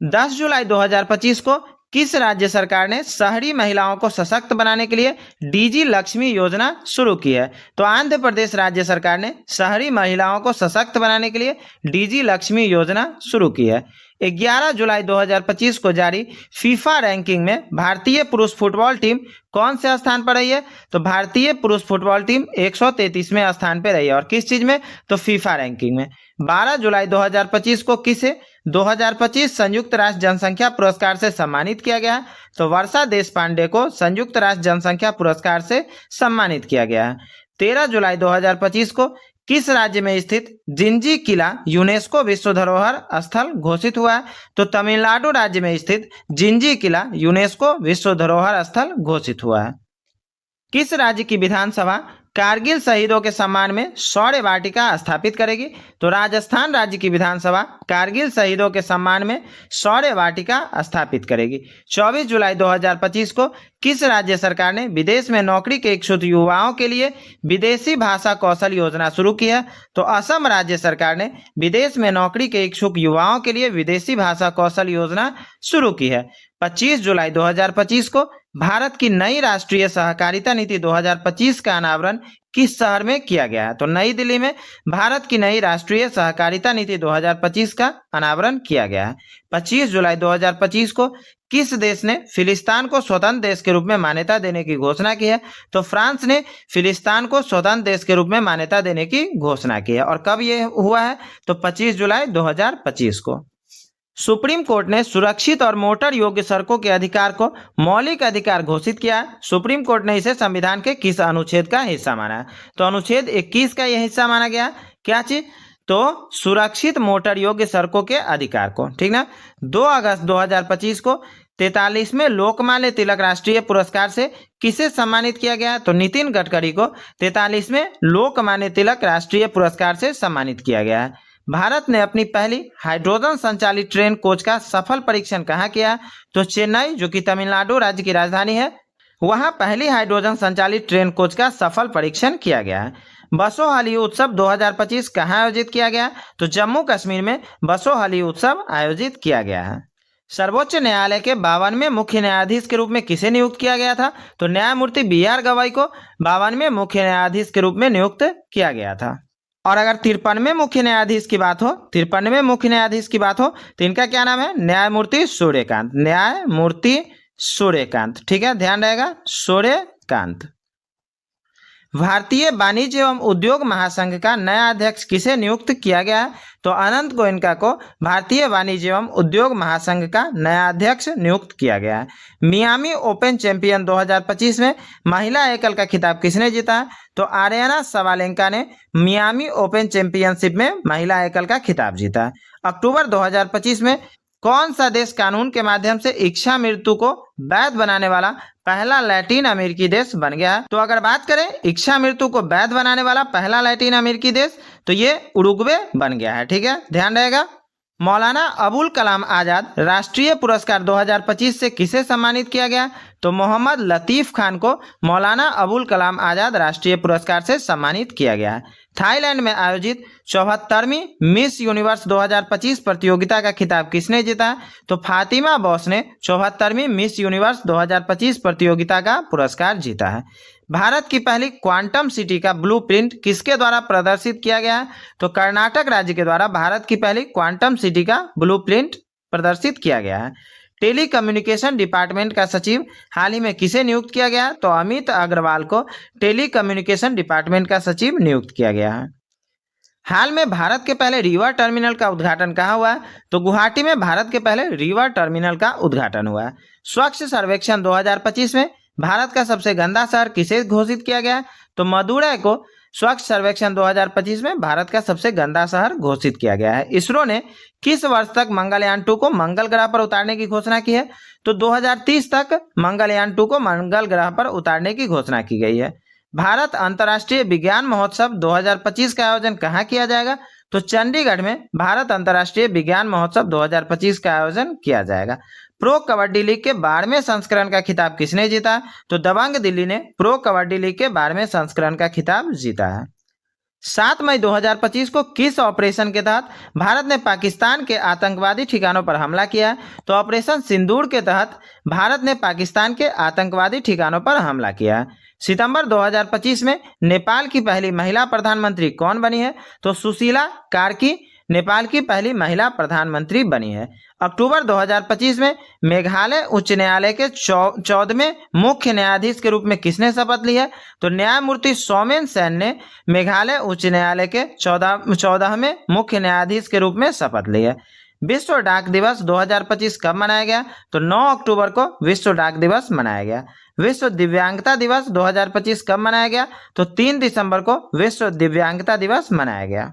Speaker 1: 10 जुलाई 2025 को किस राज्य सरकार ने शहरी महिलाओं को सशक्त बनाने के लिए डीजी लक्ष्मी योजना शुरू की है? तो आंध्र प्रदेश राज्य सरकार ने शहरी महिलाओं को सशक्त बनाने के लिए डीजी लक्ष्मी योजना शुरू की है। 11 जुलाई 2025 को जारी फीफा रैंकिंग में भारतीय पुरुष फुटबॉल टीम कौन से स्थान पर रही है? तो भारतीय पुरुष फुटबॉल टीम 133वें स्थान पर रही है। और किस चीज में? तो फीफा रैंकिंग में। 12 जुलाई 2025 को किसे 2025 संयुक्त राष्ट्र जनसंख्या पुरस्कार से सम्मानित किया गया है? तो वर्षा देशपांडे को संयुक्त राष्ट्र जनसंख्या पुरस्कार से सम्मानित किया गया है। 13 जुलाई 2025 को किस राज्य में स्थित जिंजी किला यूनेस्को विश्व धरोहर स्थल घोषित हुआ है? तो तमिलनाडु राज्य में स्थित जिंजी किला यूनेस्को विश्व धरोहर स्थल घोषित हुआ है। किस राज्य की विधानसभा कारगिल शहीदों के सम्मान में शौर्य वाटिका स्थापित करेगी? तो राजस्थान राज्य की विधानसभा कारगिल शहीदों के सम्मान में शौर्य वाटिका स्थापित करेगी। 24 जुलाई 2025 को किस राज्य सरकार ने विदेश में नौकरी के इच्छुक युवाओं के लिए विदेशी भाषा कौशल योजना शुरू की है? तो असम राज्य सरकार ने विदेश में नौकरी के इच्छुक युवाओं के लिए विदेशी भाषा कौशल योजना शुरू की है। 25 जुलाई 2025 को भारत की नई राष्ट्रीय सहकारिता नीति 2025 का अनावरण किस शहर में किया गया है? तो नई दिल्ली में भारत की नई राष्ट्रीय सहकारिता नीति 2025 का अनावरण किया गया है। 25 जुलाई 2025 को किस देश ने फिलिस्तीन को स्वतंत्र देश के रूप में मान्यता देने की घोषणा की है? तो फ्रांस ने फिलिस्तीन को स्वतंत्र देश के रूप में मान्यता देने की घोषणा की है। और कब यह हुआ है? तो 25 जुलाई 2025 को। सुप्रीम कोर्ट ने सुरक्षित और मोटर योग्य सड़कों के अधिकार को मौलिक अधिकार घोषित किया है। सुप्रीम कोर्ट ने इसे संविधान के किस अनुच्छेद का हिस्सा माना है? तो अनुच्छेद 21 का यह हिस्सा माना गया। क्या चीज? तो सुरक्षित मोटर योग्य सड़कों के अधिकार को। ठीक ना। 2 अगस्त 2025 को 43वें लोकमान्य तिलक राष्ट्रीय पुरस्कार से किसे सम्मानित किया गया? तो नितिन गडकरी को 43वें लोकमान्य तिलक राष्ट्रीय पुरस्कार से सम्मानित किया गया है। भारत ने अपनी पहली हाइड्रोजन संचालित ट्रेन कोच का सफल परीक्षण कहाँ किया? तो चेन्नई, जो कि तमिलनाडु राज्य की राजधानी है, वहां पहली हाइड्रोजन संचालित ट्रेन कोच का सफल परीक्षण किया गया है। बसोहली उत्सव 2025 कहाँ आयोजित किया गया? तो जम्मू कश्मीर में बसोहली उत्सव आयोजित किया गया है। सर्वोच्च न्यायालय के 52वें मुख्य न्यायाधीश के रूप में किसे नियुक्त किया गया था? तो न्यायमूर्ति BR गवाई को 52वें मुख्य न्यायाधीश के रूप में नियुक्त किया गया था। और अगर 53वें मुख्य न्यायाधीश की बात हो, 53वें मुख्य न्यायाधीश की बात हो, तो इनका क्या नाम है? न्यायमूर्ति सूर्यकांत। न्यायमूर्ति सूर्यकांत। ठीक है, ध्यान रहेगा, सूर्यकांत। भारतीय वाणिज्य एवं उद्योग महासंघ का नया अध्यक्ष किसे नियुक्त किया गया है? तो अनंत गोयनका को भारतीय वाणिज्य एवं उद्योग महासंघ का नया अध्यक्ष नियुक्त किया गया है। मियामी ओपन चैंपियन 2025 में महिला एकल का खिताब किसने जीता है? तो आर्याना सवालेंका ने मियामी ओपन चैंपियनशिप में महिला एकल का खिताब जीता है। अक्टूबर 2025 में कौन सा देश कानून के माध्यम से इच्छा मृत्यु को वैध बनाने वाला पहला लैटिन अमेरिकी देश बन गया है? तो अगर बात करें इच्छा मृत्यु को वैध बनाने वाला पहला लैटिन अमेरिकी देश, तो ये उरुग्वे बन गया है। ठीक है, ध्यान रहेगा। मौलाना अबुल कलाम आजाद राष्ट्रीय पुरस्कार 2025 से किसे सम्मानित किया गया? तो मोहम्मद लतीफ खान को मौलाना अबुल कलाम आजाद राष्ट्रीय पुरस्कार से सम्मानित किया गया है। थाईलैंड में आयोजित 74वीं मिस यूनिवर्स 2025 प्रतियोगिता का खिताब किसने जीता है? तो फातिमा बॉस ने 74वीं मिस यूनिवर्स 2025 प्रतियोगिता का पुरस्कार जीता है। भारत की पहली क्वांटम सिटी का ब्लूप्रिंट किसके द्वारा प्रदर्शित किया गया है? तो कर्नाटक राज्य के द्वारा भारत की पहली क्वांटम सिटी का ब्लूप्रिंट प्रदर्शित किया गया है। टेली कम्युनिकेशन डिपार्टमेंट का सचिव हाल ही में किसे नियुक्त किया गया? तो अमित अग्रवाल को टेली कम्युनिकेशन डिपार्टमेंट का सचिव नियुक्त किया गया है। हाल में भारत के पहले रिवर टर्मिनल का उद्घाटन कहाँ हुआ है? तो गुवाहाटी में भारत के पहले रिवर टर्मिनल का उद्घाटन हुआ है। स्वच्छ सर्वेक्षण 2025 में भारत का सबसे गंदा शहर किसे घोषित किया गया है? तो मदुरै को स्वच्छ सर्वेक्षण 2025 में भारत का सबसे गंदा शहर घोषित किया गया है। इसरो ने किस वर्ष तक मंगलयान 2 को मंगल ग्रह पर उतारने की घोषणा की है? तो 2030 तक मंगलयान 2 को मंगल ग्रह पर उतारने की घोषणा की गई है। भारत अंतर्राष्ट्रीय विज्ञान महोत्सव 2025 का आयोजन कहाँ किया जाएगा? तो चंडीगढ़ में भारत अंतर्राष्ट्रीय विज्ञान महोत्सव 2025 का आयोजन किया जाएगा। प्रो कबड्डी लीग के 12वें संस्करण का खिताब किसने जीता? तो दबंग दिल्ली ने प्रो कबड्डी लीग के 12वें संस्करण का खिताब जीता है। 7 मई 2025 को किस ऑपरेशन के तहत भारत ने पाकिस्तान के आतंकवादी ठिकानों पर हमला किया? तो ऑपरेशन सिंदूर के तहत भारत ने पाकिस्तान के आतंकवादी ठिकानों पर हमला किया। सितंबर 2025 में नेपाल की पहली महिला प्रधानमंत्री कौन बनी है? तो सुशीला कार्की नेपाल की पहली महिला प्रधानमंत्री बनी है। अक्टूबर 2025 में मेघालय उच्च न्यायालय के 14वें मुख्य न्यायाधीश के रूप में किसने शपथ ली है? तो न्यायमूर्ति सोमेन सेन ने मेघालय उच्च न्यायालय के 14वें मुख्य न्यायाधीश के रूप में शपथ ली है। विश्व डाक दिवस 2025 कब मनाया गया? तो 9 अक्टूबर को विश्व डाक दिवस मनाया गया। विश्व दिव्यांगता दिवस 2025 कब मनाया गया? तो 3 दिसंबर को विश्व दिव्यांगता दिवस मनाया गया।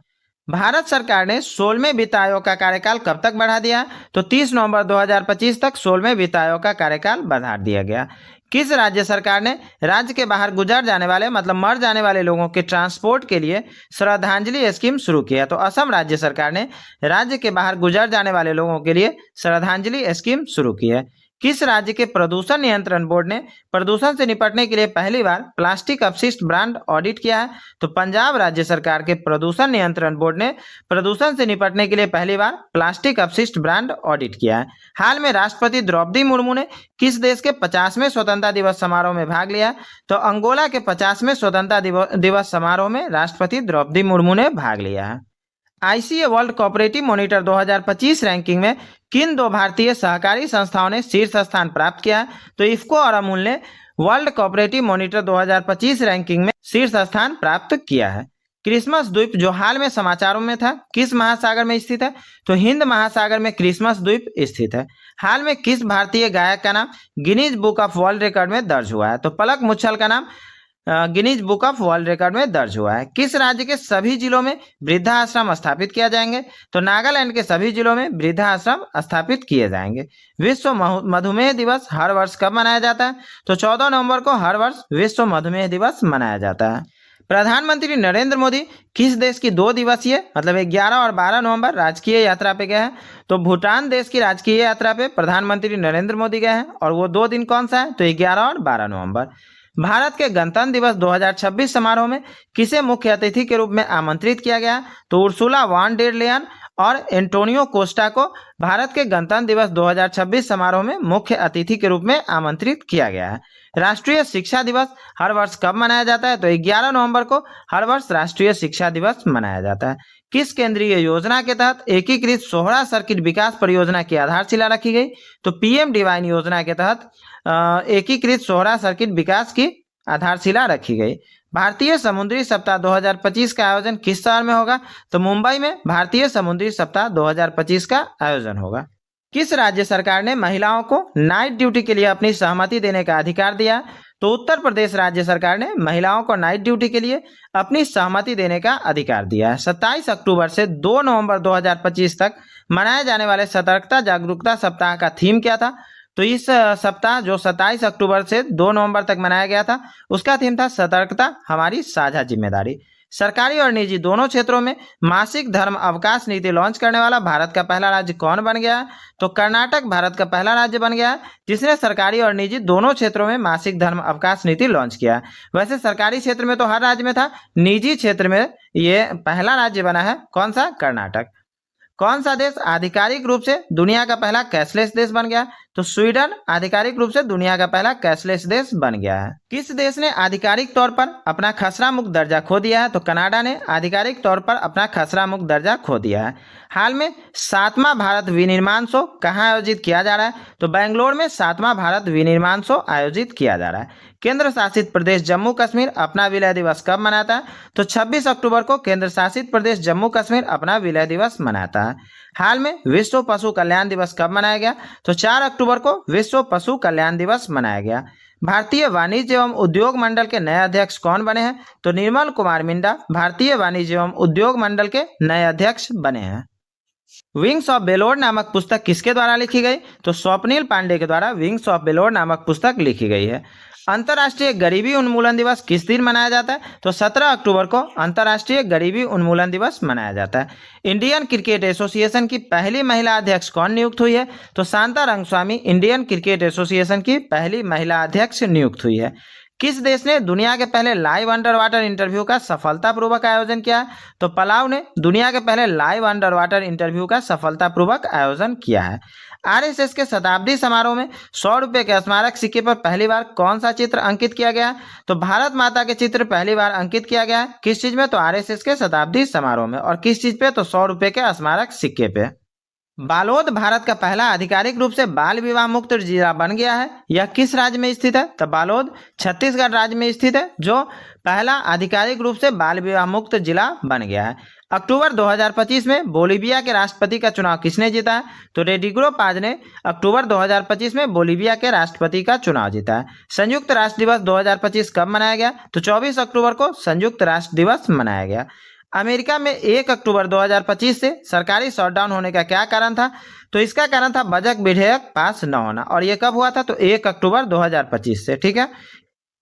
Speaker 1: भारत सरकार ने 16वें वित्त आयोग का कार्यकाल कब तक बढ़ा दिया? तो 30 नवंबर 2025 तक 16वें वित्त आयोग का कार्यकाल बढ़ा दिया गया। किस राज्य सरकार ने राज्य के बाहर गुजर जाने वाले मतलब मर जाने वाले लोगों के ट्रांसपोर्ट के लिए श्रद्धांजलि स्कीम शुरू की है? तो असम राज्य सरकार ने राज्य के बाहर गुजर जाने वाले लोगों के लिए श्रद्धांजलि स्कीम शुरू की है। किस राज्य के प्रदूषण नियंत्रण बोर्ड ने प्रदूषण से निपटने के लिए पहली बार प्लास्टिक अपशिष्ट ब्रांड ऑडिट किया है? तो पंजाब राज्य सरकार के प्रदूषण नियंत्रण बोर्ड ने प्रदूषण से निपटने के लिए पहली बार प्लास्टिक अपशिष्ट ब्रांड ऑडिट किया है। हाल में राष्ट्रपति द्रौपदी मुर्मू ने किस देश के 50वें स्वतंत्रता दिवस समारोह में भाग लिया? तो अंगोला के 50वें स्वतंत्रता दिवस समारोह में राष्ट्रपति द्रौपदी मुर्मू ने भाग लिया है। ICA world cooperative monitor 2025 ranking में किन 2 भारतीय सहकारी संस्थाओं ने शीर्ष स्थान प्राप्त किया? तो इफ्को और अमूल ने वर्ल्ड कोऑपरेटिव मॉनिटर 2025 रैंकिंग में शीर्ष स्थान प्राप्त किया है। क्रिसमस द्वीप जो हाल में समाचारों में था किस महासागर में स्थित है? तो हिंद महासागर में क्रिसमस द्वीप स्थित है। हाल में किस भारतीय गायक का नाम Guinness book of world record में दर्ज हुआ है? तो पलक मुच्छल का नाम Guinness book of world record में दर्ज हुआ है। किस राज्य के सभी जिलों में वृद्धाश्रम स्थापित किया जाएंगे? तो नागालैंड के सभी जिलों में वृद्धाश्रम स्थापित किए जाएंगे। विश्व मधुमेह दिवस हर वर्ष कब मनाया जाता है? तो 14 नवंबर को हर वर्ष विश्व मधुमेह दिवस मनाया जाता है। प्रधानमंत्री नरेंद्र मोदी किस देश की 2 दिवसीय मतलब 11 और 12 नवंबर राजकीय यात्रा पे गए हैं? तो भूटान देश की राजकीय यात्रा पे प्रधानमंत्री नरेंद्र मोदी गए हैं और वो 2 दिन कौन सा है? तो 11 और 12 नवंबर। भारत के गणतंत्र दिवस 2026 समारोह में किसे मुख्य अतिथि के रूप में आमंत्रित किया गया? तो उर्सुला वॉन डेर लेयन और एंटोनियो कोस्टा को भारत के गणतंत्र दिवस 2026 समारोह में मुख्य अतिथि के रूप में आमंत्रित किया गया है। राष्ट्रीय शिक्षा दिवस हर वर्ष कब मनाया जाता है? तो 11 नवंबर को हर वर्ष राष्ट्रीय शिक्षा दिवस मनाया जाता है। किस केंद्रीय योजना के तहत एकीकृत सोहरा सर्किट विकास परियोजना की आधारशिला रखी गई? तो पीएम डिवाइन योजना के तहत एकीकृत सोहरा सर्किट विकास की आधारशिला रखी गई। भारतीय समुद्री सप्ताह 2025 का आयोजन किस शहर में होगा? तो मुंबई में भारतीय समुद्री सप्ताह 2025 का आयोजन होगा। किस राज्य सरकार ने महिलाओं को नाइट ड्यूटी के लिए अपनी सहमति देने का अधिकार दिया? तो उत्तर प्रदेश राज्य सरकार ने महिलाओं को नाइट ड्यूटी के लिए अपनी सहमति देने का अधिकार दिया है। 27 अक्टूबर से 2 नवंबर 2025 तक मनाए जाने वाले सतर्कता जागरूकता सप्ताह का थीम क्या था? तो इस सप्ताह जो 27 अक्टूबर से 2 नवंबर तक मनाया गया था उसका थीम था सतर्कता हमारी साझा जिम्मेदारी। सरकारी और निजी दोनों क्षेत्रों में मासिक धर्म अवकाश नीति लॉन्च करने वाला भारत का पहला राज्य कौन बन गया? तो कर्नाटक भारत का पहला राज्य बन गया जिसने सरकारी और निजी दोनों क्षेत्रों में मासिक धर्म अवकाश नीति लॉन्च किया। वैसे सरकारी क्षेत्र में तो हर राज्य में था, निजी क्षेत्र में ये पहला राज्य बना है। कौन सा? कर्नाटक। कौन सा देश आधिकारिक रूप से दुनिया का पहला कैशलेस देश बन गया? तो स्वीडन आधिकारिक रूप से दुनिया का पहला कैशलेस देश बन गया है। किस देश ने आधिकारिक तौर पर अपना खसरा मुक्त दर्जा खो दिया है? तो कनाडा ने आधिकारिक तौर पर अपना खसरा मुक्त दर्जा खो दिया है। हाल में 7वां भारत विनिर्माण शो कहाँ आयोजित किया जा रहा है? तो बेंगलोर में 7वां भारत विनिर्माण शो आयोजित किया जा रहा है। केंद्र शासित प्रदेश जम्मू कश्मीर अपना विलय दिवस कब मनाता है? तो 26 अक्टूबर को केंद्र शासित प्रदेश जम्मू कश्मीर अपना विलय दिवस मनाता है। हाल में विश्व पशु कल्याण दिवस कब मनाया गया? तो 4 अक्टूबर को विश्व पशु कल्याण दिवस मनाया गया। भारतीय वाणिज्य एवं उद्योग मंडल के नए अध्यक्ष कौन बने हैं? तो निर्मल कुमार मिंडा भारतीय वाणिज्य एवं उद्योग मंडल के नए अध्यक्ष बने हैं। विंग्स ऑफ बेलोर नामक पुस्तक किसके द्वारा लिखी गई? तो स्वप्निल पांडे के द्वारा विंग्स ऑफ बेलोर नामक पुस्तक लिखी गई है। अंतर्राष्ट्रीय गरीबी उन्मूलन दिवस किस दिन मनाया जाता है? तो 17 अक्टूबर को अंतर्राष्ट्रीय गरीबी उन्मूलन दिवस मनाया जाता है। इंडियन क्रिकेट एसोसिएशन की पहली महिला अध्यक्ष कौन नियुक्त हुई है? तो Shanta Rangaswamy Indian cricket association की पहली महिला अध्यक्ष नियुक्त हुई है। किस देश ने दुनिया के पहले लाइव अंडर वाटर इंटरव्यू का सफलतापूर्वक आयोजन किया? तो पलाव ने दुनिया के पहले लाइव अंडर वाटर इंटरव्यू का सफलतापूर्वक आयोजन किया है। आरएसएस के शताब्दी समारोह में 100 रुपये के स्मारक सिक्के पर पहली बार कौन सा चित्र अंकित किया गया? तो भारत माता के चित्र पहली बार अंकित किया गया है। किस चीज में? तो आरएसएस के शताब्दी समारोह में। और किस चीज पे? तो 100 रुपये के स्मारक सिक्के पे। बालोद भारत का पहला आधिकारिक रूप से बाल विवाह मुक्त जिला बन गया है। यह किस राज्य में स्थित है? तो बालोद छत्तीसगढ़ राज्य में स्थित है, जो पहला आधिकारिक रूप से बाल विवाह मुक्त जिला बन गया है। अक्टूबर 2025 में बोलीविया के राष्ट्रपति का चुनाव किसने जीता है? तो रेड्रिगो पाज ने अक्टूबर 2025 में बोलीविया के राष्ट्रपति का चुनाव जीता है। संयुक्त राष्ट्र दिवस 2025 कब मनाया गया? तो 24 अक्टूबर को संयुक्त राष्ट्र दिवस मनाया गया। अमेरिका में 1 अक्टूबर 2025 से सरकारी शटडाउन होने का क्या कारण था? तो इसका कारण था बजट विधेयक पास न होना। और ये कब हुआ था? तो 1 अक्टूबर 2025 से। ठीक है।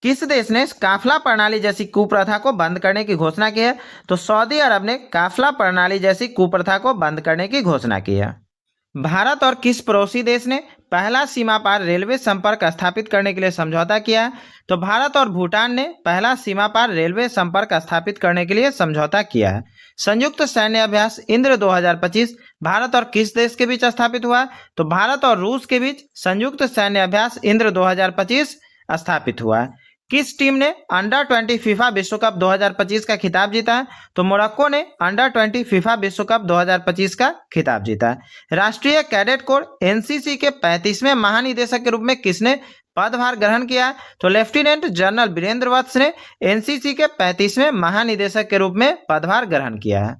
Speaker 1: किस देश ने काफिला प्रणाली जैसी कुप्रथा को बंद करने की घोषणा की है? तो सऊदी अरब ने काफिला प्रणाली जैसी कुप्रथा को बंद करने की घोषणा की है। भारत और किस पड़ोसी देश ने पहला सीमा पार रेलवे संपर्क स्थापित करने के लिए समझौता किया है? तो भारत और भूटान ने पहला सीमा पार रेलवे संपर्क स्थापित करने के लिए समझौता किया है। संयुक्त सैन्य अभ्यास इंद्र 2025 भारत और किस देश के बीच स्थापित हुआ है? तो भारत और रूस के बीच संयुक्त सैन्य अभ्यास इंद्र 2025 स्थापित हुआ है। किस टीम ने अंडर 20 फीफा विश्व कप 2025 का खिताब जीता है? तो मोरक्को ने अंडर 20 फीफा विश्व कप 2025 का खिताब जीता है। राष्ट्रीय कैडेट कोर एनसीसी के 35वें महानिदेशक के रूप में किसने पदभार ग्रहण किया है? तो लेफ्टिनेंट जनरल वीरेंद्र वत्स ने एनसीसी के 35वें महानिदेशक के रूप में पदभार ग्रहण किया है।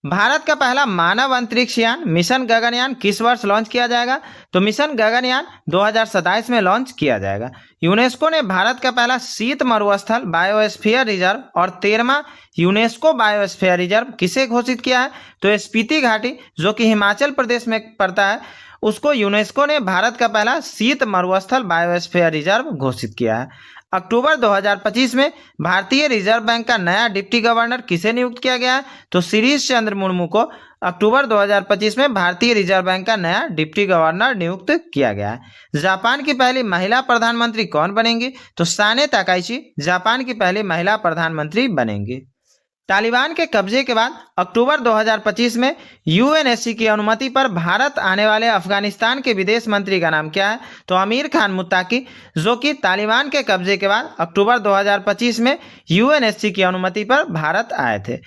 Speaker 1: भारत का पहला मानव अंतरिक्ष यान मिशन गगनयान किस वर्ष लॉन्च किया जाएगा? तो मिशन गगनयान 2027 में लॉन्च किया जाएगा। यूनेस्को ने भारत का पहला शीत मरुस्थल बायोस्फीयर रिजर्व और 13वां यूनेस्को बायोस्फीयर रिजर्व किसे घोषित किया है? तो स्पीति घाटी, जो कि हिमाचल प्रदेश में पड़ता है, उसको यूनेस्को ने भारत का पहला शीत मरुस्थल बायोस्फीयर रिजर्व घोषित किया है। अक्टूबर 2025 में भारतीय रिजर्व बैंक का नया डिप्टी गवर्नर किसे नियुक्त किया गया है? तो शिरीष चंद्र मुर्मू को अक्टूबर 2025 में भारतीय रिजर्व बैंक का नया डिप्टी गवर्नर नियुक्त किया गया है। जापान की पहली महिला प्रधानमंत्री कौन बनेंगी? तो साने ताकाइची जापान की पहली महिला प्रधानमंत्री बनेंगी। तालिबान के कब्जे के बाद अक्टूबर 2025 में यूएनएससी की अनुमति पर भारत आने वाले अफगानिस्तान के विदेश मंत्री का नाम क्या है? तो अमीर खान मुत्ताकी, जो कि तालिबान के कब्जे के बाद अक्टूबर 2025 में यूएनएससी की अनुमति पर भारत आए थे।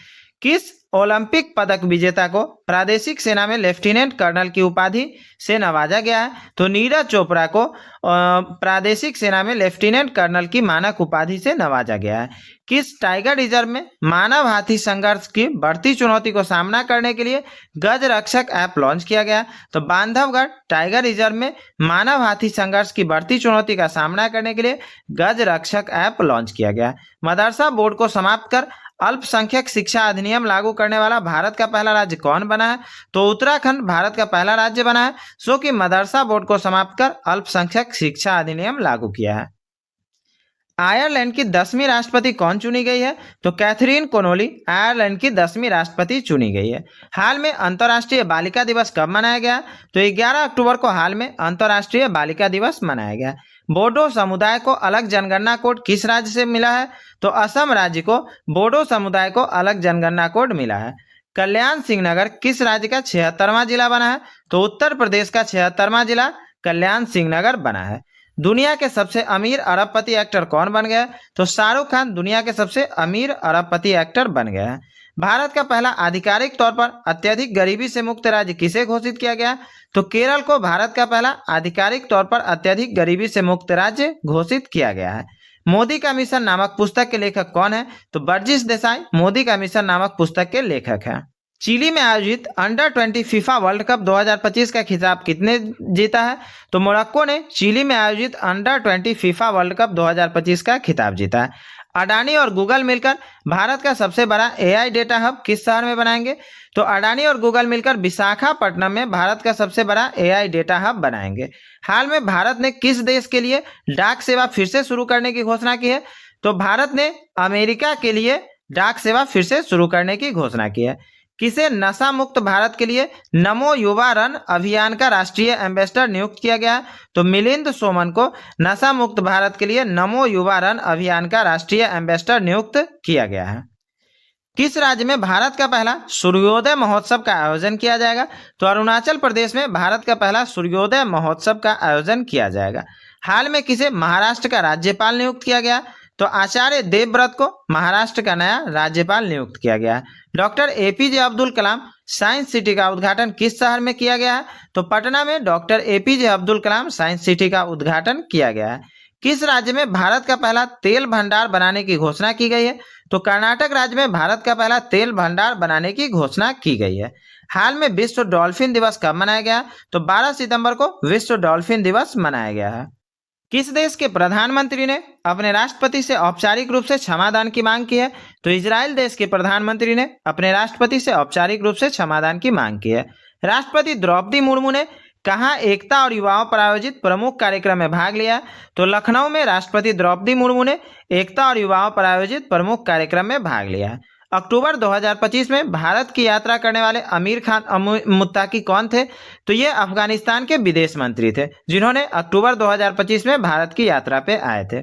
Speaker 1: किस ओलंपिक पदक विजेता को प्रादेशिक सेना में लेफ्टिनेंट कर्नल की उपाधि से नवाजा गया है? तो नीरज चोपड़ा को प्रादेशिक सेना में लेफ्टिनेंट कर्नल की मानक उपाधि से नवाजा गया है। किस टाइगर रिजर्व में मानव हाथी संघर्ष की बढ़ती चुनौती को सामना करने के लिए गज रक्षक ऐप लॉन्च किया गया? तो बांधवगढ़ टाइगर रिजर्व में मानव हाथी संघर्ष की बढ़ती चुनौती का सामना करने के लिए गज रक्षक ऐप लॉन्च किया गया। मदरसा बोर्ड को समाप्त कर अल्पसंख्यक शिक्षा अधिनियम लागू करने वाला भारत का पहला राज्य कौन बना है? तो उत्तराखंड भारत का पहला राज्य बना है, जो कि मदरसा बोर्ड को समाप्त कर अल्पसंख्यक शिक्षा अधिनियम लागू किया है। आयरलैंड की 10वीं राष्ट्रपति कौन चुनी गई है? तो कैथरीन कोनोली आयरलैंड की 10वीं राष्ट्रपति चुनी गई है। हाल में अंतर्राष्ट्रीय बालिका दिवस कब मनाया गया? तो 11 अक्टूबर को हाल में अंतर्राष्ट्रीय बालिका दिवस मनाया गया। बोडो समुदाय को अलग जनगणना कोड किस राज्य से मिला है? तो असम राज्य को बोडो समुदाय को अलग जनगणना कोड मिला है। कल्याण सिंह नगर किस राज्य का 76वां जिला बना है? तो उत्तर प्रदेश का 76वां जिला कल्याण सिंह नगर बना है। दुनिया के सबसे अमीर अरबपति एक्टर कौन बन गया? तो शाहरुख खान दुनिया के सबसे अमीर अरबपति एक्टर बन गया है। भारत का पहला आधिकारिक तौर पर अत्यधिक गरीबी से मुक्त राज्य किसे घोषित किया गया? तो केरल को भारत का पहला आधिकारिक तौर पर अत्यधिक गरीबी से मुक्त राज्य घोषित किया गया है। मोदी का मिशन नामक पुस्तक के लेखक कौन है? तो बर्जिस देसाई मोदी का मिशन नामक पुस्तक के लेखक हैं। चिली में आयोजित अंडर 20 फीफा वर्ल्ड कप 2025 का खिताब कितने जीता है? तो मोरक्को ने चिली में आयोजित अंडर 20 फीफा वर्ल्ड कप 2025 का खिताब जीता है। अडानी और गूगल मिलकर भारत का सबसे बड़ा एआई डेटा हब किस शहर में बनाएंगे? तो अडानी और गूगल मिलकर विशाखापट्टनम में भारत का सबसे बड़ा एआई डेटा हब बनाएंगे। हाल में भारत ने किस देश के लिए डाक सेवा फिर से शुरू करने की घोषणा की है? तो भारत ने अमेरिका के लिए डाक सेवा फिर से शुरू करने की घोषणा की है। किसे नशा मुक्त भारत के लिए नमो युवा रन अभियान का राष्ट्रीय एम्बेसडर नियुक्त किया गया? तो मिलिंद सोमन को नशा मुक्त भारत के लिए नमो युवा रन अभियान का राष्ट्रीय एम्बेसडर नियुक्त किया गया है। किस राज्य में भारत का पहला सूर्योदय महोत्सव का आयोजन किया जाएगा? तो अरुणाचल प्रदेश में भारत का पहला सूर्योदय महोत्सव का आयोजन किया जाएगा। हाल में किसे महाराष्ट्र का राज्यपाल नियुक्त किया गया? तो आचार्य देवव्रत को महाराष्ट्र का नया राज्यपाल नियुक्त किया गया है। Doctor APJ Abdul Kalam science city का उद्घाटन किस शहर में किया गया है? तो पटना में doctor APJ Abdul Kalam science city का उद्घाटन किया गया है। किस राज्य में भारत का पहला तेल भंडार बनाने की घोषणा की गई है? तो कर्नाटक राज्य में भारत का पहला तेल भंडार बनाने की घोषणा की गई है। हाल में विश्व डॉल्फिन दिवस कब मनाया गया? तो 12 सितंबर को विश्व डॉल्फिन दिवस मनाया गया है। किस देश के प्रधानमंत्री ने अपने राष्ट्रपति से औपचारिक रूप से क्षमादान की मांग की है? तो इजराइल देश के प्रधानमंत्री ने अपने राष्ट्रपति से औपचारिक रूप से क्षमादान की मांग की है। राष्ट्रपति द्रौपदी मुर्मू ने कहाँ एकता और युवाओं पर आयोजित प्रमुख कार्यक्रम में भाग लिया? तो लखनऊ में राष्ट्रपति द्रौपदी मुर्मू ने एकता और युवाओं पर आयोजित प्रमुख कार्यक्रम में भाग लिया। अक्टूबर 2025 में भारत की यात्रा करने वाले अमीर खान मुत्ताकी कौन थे? तो ये अफगानिस्तान के विदेश मंत्री थे जिन्होंने अक्टूबर 2025 में भारत की यात्रा पे आए थे।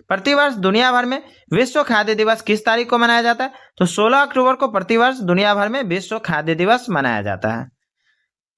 Speaker 1: प्रतिवर्ष दुनिया भर में विश्व खाद्य दिवस किस तारीख को मनाया जाता है? तो 16 अक्टूबर को प्रतिवर्ष दुनिया भर में विश्व खाद्य दिवस मनाया जाता है।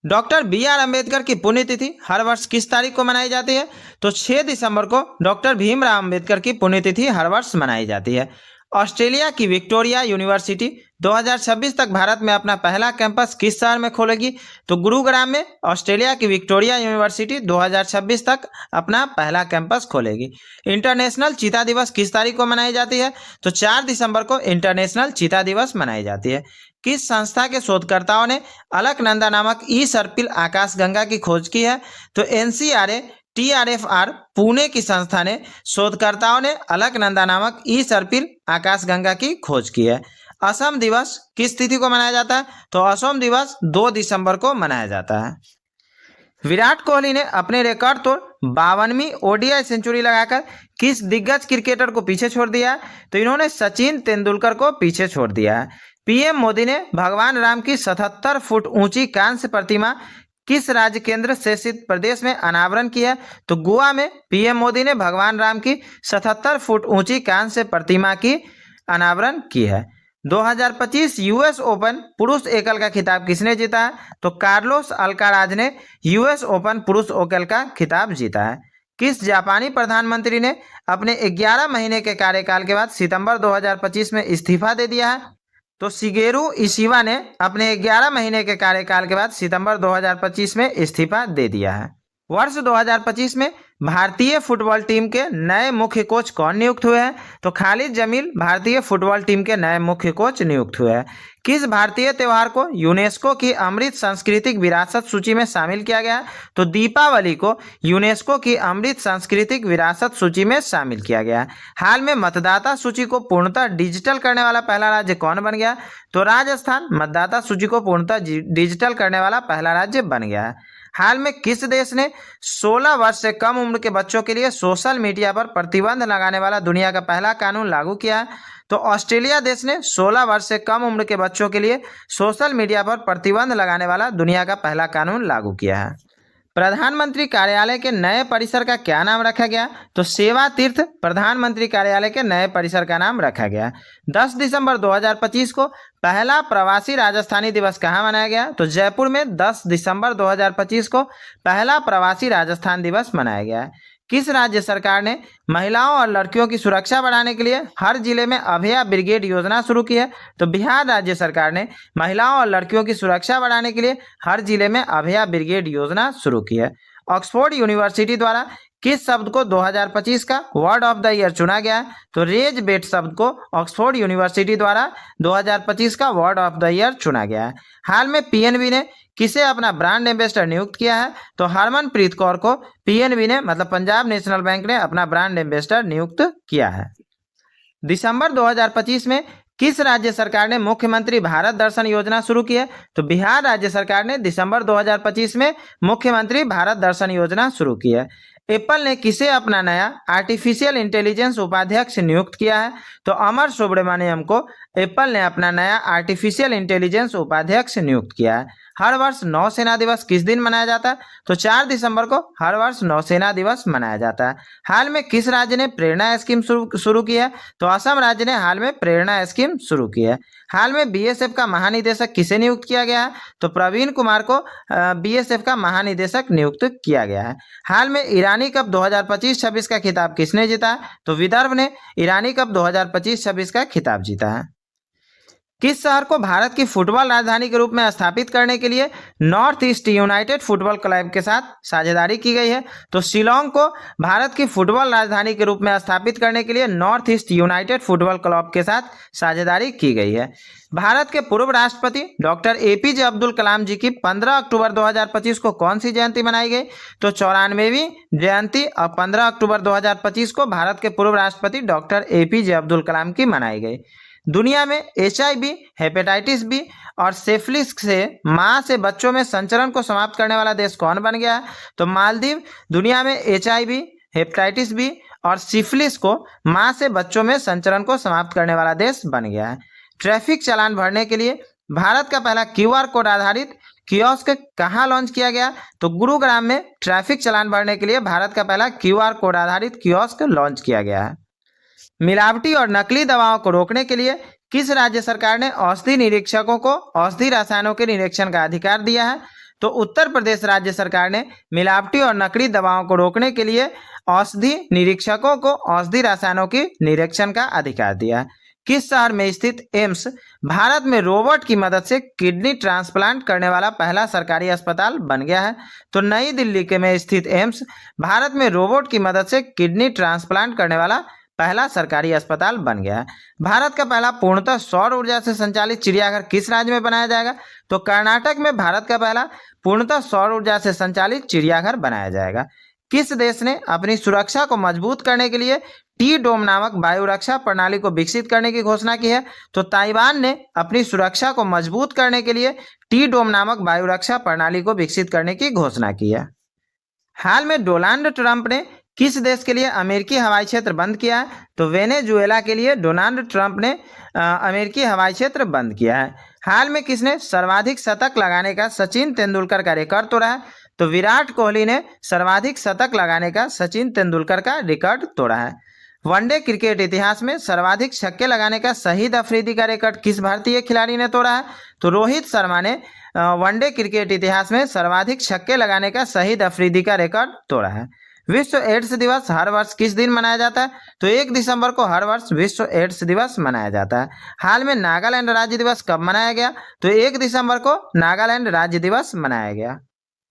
Speaker 1: Doctor B R. अम्बेडकर की पुण्यतिथि हर वर्ष किस तारीख को मनाई जाती है? तो 6 दिसंबर को डॉक्टर भीमराव अम्बेडकर की पुण्यतिथि हर वर्ष मनाई जाती है। ऑस्ट्रेलिया की विक्टोरिया यूनिवर्सिटी 2026 तक भारत में अपना पहला कैंपस किस शहर में खोलेगी? तो गुरुग्राम में ऑस्ट्रेलिया की विक्टोरिया यूनिवर्सिटी 2026 तक अपना पहला कैंपस खोलेगी। इंटरनेशनल चीता दिवस किस तारीख को मनाई जाती है? तो 4 दिसंबर को इंटरनेशनल चीता दिवस मनाई जाती है। किस संस्था के शोधकर्ताओं ने अलकनंदा नामक ई सर्पिल आकाशगंगा की खोज की है? तो एनसीआरए टीआरएफआर पुणे की संस्था ने शोधकर्ताओं ने अलकनंदा नामक ई सर्पिल आकाशगंगा की खोज की है। असम दिवस किस तिथि को मनाया जाता है? तो असम दिवस 2 दिसंबर को मनाया जाता है। विराट कोहली ने अपने रिकॉर्ड तोड़ 52वीं ओडीआई सेंचुरी लगाकर किस दिग्गज क्रिकेटर को पीछे छोड़ दिया है? तो इन्होंने सचिन तेंदुलकर को पीछे छोड़ दिया है। पीएम मोदी ने भगवान राम की 77 फुट ऊंची कांस्य प्रतिमा किस राज्य केंद्र शासित प्रदेश में अनावरण किया? तो गोवा में पीएम मोदी ने भगवान राम की 77 फुट ऊंची कांस्य प्रतिमा की अनावरण की है। 2025 यूएस ओपन पुरुष एकल का खिताब किसने जीता है? तो कार्लोस अल्काराज ने यूएस ओपन पुरुष एकल का खिताब जीता है। किस जापानी प्रधानमंत्री ने अपने 11 महीने के कार्यकाल के बाद सितंबर 2025 में इस्तीफा दे दिया है? तो शिगेरू इशिवा ने अपने 11 महीने के कार्यकाल के बाद सितंबर 2025 में इस्तीफा दे दिया है। वर्ष 2025 में भारतीय फुटबॉल टीम के नए मुख्य कोच कौन नियुक्त हुए हैं? तो खालिद जमील भारतीय फुटबॉल टीम के नए मुख्य कोच नियुक्त हुए हैं। किस भारतीय त्यौहार को यूनेस्को की अमृत सांस्कृतिक विरासत सूची में शामिल किया गया है? तो दीपावली को यूनेस्को की अमृत सांस्कृतिक विरासत सूची में शामिल किया गया है। हाल में मतदाता सूची को पूर्णतः डिजिटल करने वाला पहला राज्य कौन बन गया? तो राजस्थान मतदाता सूची को पूर्णतः डिजिटल करने वाला पहला राज्य बन गया है। हाल में किस देश ने 16 वर्ष से कम उम्र के बच्चों के लिए सोशल मीडिया पर प्रतिबंध लगाने वाला दुनिया का पहला कानून लागू किया है? तो ऑस्ट्रेलिया देश ने 16 वर्ष से कम उम्र के बच्चों के लिए सोशल मीडिया पर प्रतिबंध लगाने वाला दुनिया का पहला कानून लागू किया है। प्रधानमंत्री कार्यालय के नए परिसर का क्या नाम रखा गया? तो सेवा तीर्थ प्रधानमंत्री कार्यालय के नए परिसर का नाम रखा गया। 10 दिसंबर 2025 को पहला प्रवासी राजस्थानी दिवस कहाँ मनाया गया? तो जयपुर में 10 दिसंबर 2025 को पहला प्रवासी राजस्थान दिवस मनाया गया है। किस राज्य सरकार ने महिलाओं और लड़कियों की सुरक्षा बढ़ाने के लिए हर जिले में अभया ब्रिगेड योजना शुरू की है? तो बिहार राज्य सरकार ने महिलाओं और लड़कियों की सुरक्षा बढ़ाने के लिए हर जिले में अभया ब्रिगेड योजना शुरू की है। ऑक्सफोर्ड यूनिवर्सिटी द्वारा किस शब्द को 2025 का वर्ड ऑफ द ईयर चुना गया है? तो रेज बेट शब्द को ऑक्सफोर्ड यूनिवर्सिटी द्वारा 2025 का वर्ड ऑफ द ईयर चुना गया है। हाल में पीएनबी ने किसे अपना ब्रांड एम्बेसडर नियुक्त किया है? तो हरमनप्रीत कौर को पीएनबी ने मतलब पंजाब नेशनल बैंक ने अपना ब्रांड एम्बेसडर नियुक्त किया है। दिसंबर 2025 में किस राज्य सरकार ने मुख्यमंत्री भारत दर्शन योजना शुरू की है? तो बिहार राज्य सरकार ने दिसंबर 2025 में मुख्यमंत्री भारत दर्शन योजना शुरू की है। एप्पल ने किसे अपना नया आर्टिफिशियल इंटेलिजेंस उपाध्यक्ष नियुक्त किया है? तो अमर सुब्रमण्यम को एप्पल ने अपना नया आर्टिफिशियल इंटेलिजेंस उपाध्यक्ष नियुक्त किया है। हर वर्ष नौसेना दिवस किस दिन मनाया जाता है? तो 4 दिसंबर को हर वर्ष नौसेना दिवस मनाया जाता है। हाल में किस राज्य ने प्रेरणा स्कीम शुरू की है? तो असम राज्य ने हाल में प्रेरणा स्कीम शुरू की है। हाल में बीएसएफ का महानिदेशक किसे नियुक्त किया गया है? तो प्रवीण कुमार को बीएसएफ का महानिदेशक नियुक्त किया गया है। हाल में ईरानी कप 2025-26 का खिताब किसने जीता है? तो विदर्भ ने ईरानी कप 2025-26 का खिताब जीता है। किस शहर को भारत की फुटबॉल राजधानी के रूप में स्थापित करने के लिए north east United football club के साथ साझेदारी की गई है? तो शिलोंग को भारत की फुटबॉल राजधानी के रूप में स्थापित करने के लिए north east United football club के साथ साझेदारी की गई है। भारत के पूर्व राष्ट्रपति डॉक्टर एपीजे अब्दुल कलाम जी की 15 अक्टूबर 2025 को कौन सी जयंती मनाई गई? तो 94वीं जयंती और 15 अक्टूबर 2025 को भारत के पूर्व राष्ट्रपति डॉक्टर एपीजे अब्दुल कलाम की मनाई गई। दुनिया में HIV, हेपेटाइटिस बी और सिफिलिस से मां से बच्चों में संचरण को समाप्त करने वाला देश कौन बन गया है? तो मालदीव दुनिया में HIV, हेपेटाइटिस बी और सिफिलिस को मां से बच्चों में संचरण को समाप्त करने वाला देश बन गया है। ट्रैफिक चालान भरने के लिए भारत का पहला QR कोड आधारित कियोस्क कहाँ लॉन्च किया गया? तो गुरुग्राम में ट्रैफिक चालान भरने के लिए भारत का पहला QR कोड आधारित कियोस्क लॉन्च किया गया है। मिलावटी और नकली दवाओं को रोकने के लिए किस राज्य सरकार ने औषधि निरीक्षकों को औषधि रसायनों के निरीक्षण का अधिकार दिया है? तो उत्तर प्रदेश राज्य सरकार ने मिलावटी और नकली दवाओं को रोकने के लिए औषधि निरीक्षकों को औषधि रसायनों के निरीक्षण का अधिकार दिया है। किस शहर में स्थित एम्स भारत में रोबोट की मदद से किडनी ट्रांसप्लांट करने वाला पहला सरकारी अस्पताल बन गया है? तो नई दिल्ली के में स्थित एम्स भारत में रोबोट की मदद से किडनी ट्रांसप्लांट करने वाला पहला सरकारी अस्पताल बन गया है। भारत का पहला पूर्णतः सौर ऊर्जा से संचालित चिड़ियाघर किस राज्य में बनाया जाएगा? तो कर्नाटक में भारत का पहला पूर्णतः सौर ऊर्जा से संचालित चिड़ियाघर बनाया जाएगा। किस देश ने अपनी सुरक्षा को मजबूत करने के लिए टी-डोम नामक वायु रक्षा प्रणाली को विकसित करने की घोषणा की है? तो ताइवान ने अपनी सुरक्षा को मजबूत करने के लिए टी-डोम नामक वायु रक्षा प्रणाली को विकसित करने की घोषणा की है। हाल में डोनाल्ड ट्रंप ने किस देश के लिए अमेरिकी हवाई क्षेत्र बंद किया है? तो वेनेजुएला के लिए डोनाल्ड ट्रंप ने अमेरिकी हवाई क्षेत्र बंद किया है। हाल में किसने सर्वाधिक शतक लगाने का सचिन तेंदुलकर का रिकॉर्ड तोड़ा है? तो विराट कोहली ने सर्वाधिक शतक लगाने का सचिन तेंदुलकर का रिकॉर्ड तोड़ा है। वनडे क्रिकेट इतिहास में सर्वाधिक छक्के लगाने का शहीद अफरीदी का रिकॉर्ड किस भारतीय खिलाड़ी ने तोड़ा है? तो रोहित शर्मा ने वनडे क्रिकेट इतिहास में सर्वाधिक छक्के लगाने का शहीद अफरीदी का रिकॉर्ड तोड़ा है। विश्व एड्स दिवस हर वर्ष किस दिन मनाया जाता है? तो 1 दिसंबर को हर वर्ष विश्व एड्स दिवस मनाया जाता है। हाल में नागालैंड राज्य दिवस कब मनाया गया? तो 1 दिसंबर को नागालैंड राज्य दिवस मनाया गया।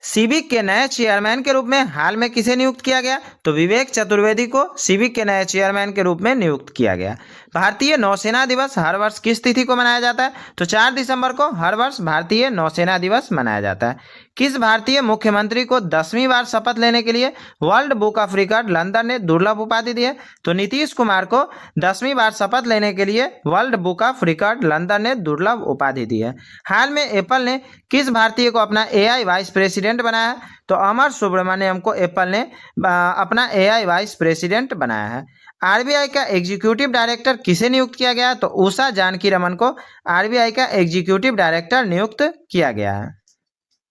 Speaker 1: सिविक के नए चेयरमैन के रूप में हाल में किसे नियुक्त किया गया? तो विवेक चतुर्वेदी को सिविक के नए चेयरमैन के रूप में नियुक्त किया गया। भारतीय नौसेना दिवस हर वर्ष किस तिथि को मनाया जाता है? तो 4 दिसंबर को हर वर्ष भारतीय नौसेना दिवस मनाया जाता है। किस भारतीय मुख्यमंत्री को 10वीं बार शपथ लेने के लिए world book of record London ने दुर्लभ उपाधि दी है? तो नीतीश कुमार को 10वीं बार शपथ लेने के लिए world book of record London ने दुर्लभ उपाधि दी है। हाल में एप्पल ने किस भारतीय को अपना AI वाइस प्रेसिडेंट बनाया है? तो अमर सुब्रमण्यम को एप्पल ने अपना AI वाइस प्रेसिडेंट बनाया है। RBI का एग्जीक्यूटिव डायरेक्टर किसे नियुक्त किया गया? तो उषा जानकी रमन को RBI का एग्जीक्यूटिव डायरेक्टर नियुक्त किया गया है।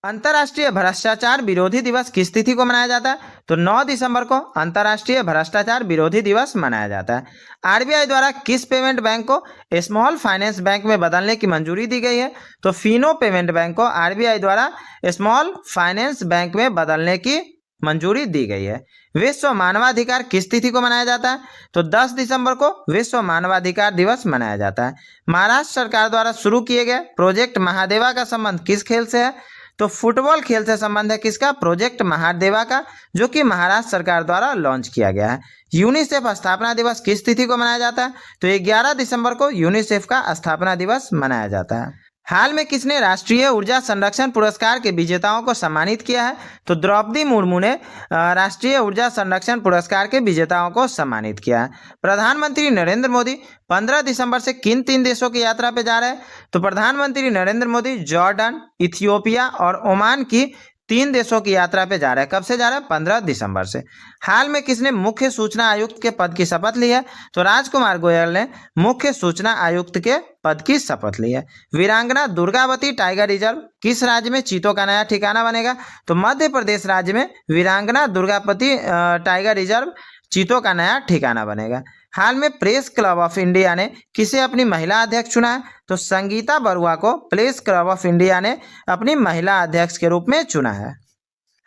Speaker 1: अंतर्राष्ट्रीय भ्रष्टाचार विरोधी दिवस किस तिथि को मनाया जाता है? तो 9 दिसंबर को अंतर्राष्ट्रीय भ्रष्टाचार विरोधी दिवस मनाया जाता है। RBI द्वारा किस पेमेंट बैंक को स्मॉल फाइनेंस बैंक में बदलने की मंजूरी दी गई है? तो फिनो पेमेंट बैंक को RBI द्वारा स्मॉल फाइनेंस बैंक में बदलने की मंजूरी दी गई है। विश्व मानवाधिकार किस तिथि को मनाया जाता है? तो 10 दिसंबर को विश्व मानवाधिकार दिवस मनाया जाता है। महाराष्ट्र सरकार द्वारा शुरू किए गए प्रोजेक्ट महादेवा का संबंध किस खेल से है? तो फुटबॉल खेल से संबंध है किसका? प्रोजेक्ट महादेवा का, जो कि महाराष्ट्र सरकार द्वारा लॉन्च किया गया है। यूनिसेफ स्थापना दिवस किस तिथि को मनाया जाता है? तो 11 दिसंबर को यूनिसेफ का स्थापना दिवस मनाया जाता है। हाल में किसने राष्ट्रीय ऊर्जा संरक्षण पुरस्कार के विजेताओं को सम्मानित किया है? तो द्रौपदी मुर्मू ने राष्ट्रीय ऊर्जा संरक्षण पुरस्कार के विजेताओं को सम्मानित किया है। प्रधानमंत्री नरेंद्र मोदी 15 दिसंबर से किन 3 देशों की यात्रा पे जा रहे हैं? तो प्रधानमंत्री नरेंद्र मोदी जॉर्डन, इथियोपिया और ओमान की 3 देशों की यात्रा पे जा रहे हैं। कब से जा रहे हैं? 15 दिसंबर से। हाल में किसने मुख्य सूचना आयुक्त के पद की शपथ ली है? तो राजकुमार गोयल ने मुख्य सूचना आयुक्त के पद की शपथ ली है। वीरांगना दुर्गावती टाइगर रिजर्व किस राज्य में चीतों का नया ठिकाना बनेगा? तो मध्य प्रदेश राज्य में वीरांगना दुर्गावती टाइगर रिजर्व चीतों का नया ठिकाना बनेगा। हाल में प्रेस क्लब ऑफ इंडिया ने किसे अपनी महिला अध्यक्ष चुना है? तो संगीता बरुआ को प्रेस क्लब ऑफ इंडिया ने अपनी महिला अध्यक्ष के रूप में चुना है।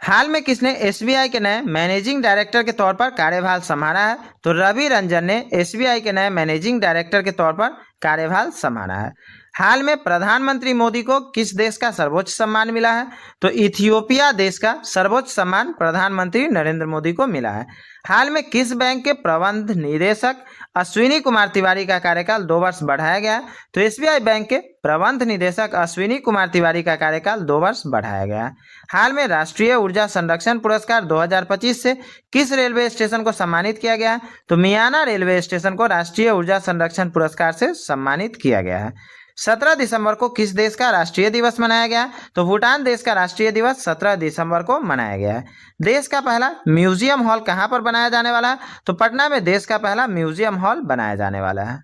Speaker 1: हाल में किसने एसबीआई के नए मैनेजिंग डायरेक्टर के तौर पर कार्यभार संभाला है? तो रवि रंजन ने एसबीआई के नए मैनेजिंग डायरेक्टर के तौर पर कार्यभार संभाला है। हाल में प्रधानमंत्री मोदी को किस देश का सर्वोच्च सम्मान मिला है? तो इथियोपिया देश का सर्वोच्च सम्मान प्रधानमंत्री नरेंद्र मोदी को मिला है। हाल में किस बैंक के प्रबंध निदेशक अश्विनी कुमार तिवारी का कार्यकाल 2 वर्ष बढ़ाया गया? तो एसबीआई बैंक के प्रबंध निदेशक अश्विनी कुमार तिवारी का कार्यकाल 2 वर्ष बढ़ाया गया। हाल में राष्ट्रीय ऊर्जा संरक्षण पुरस्कार 2025 से किस रेलवे स्टेशन को सम्मानित किया गया है? तो मियाना रेलवे स्टेशन को राष्ट्रीय ऊर्जा संरक्षण पुरस्कार से सम्मानित किया गया है। 17 दिसंबर को किस देश का राष्ट्रीय दिवस मनाया गया? तो भूटान देश का राष्ट्रीय दिवस 17 दिसंबर को मनाया गया है। देश का पहला म्यूजियम हॉल कहां पर बनाया जाने वाला है? तो पटना में देश का पहला म्यूजियम हॉल बनाया जाने वाला है।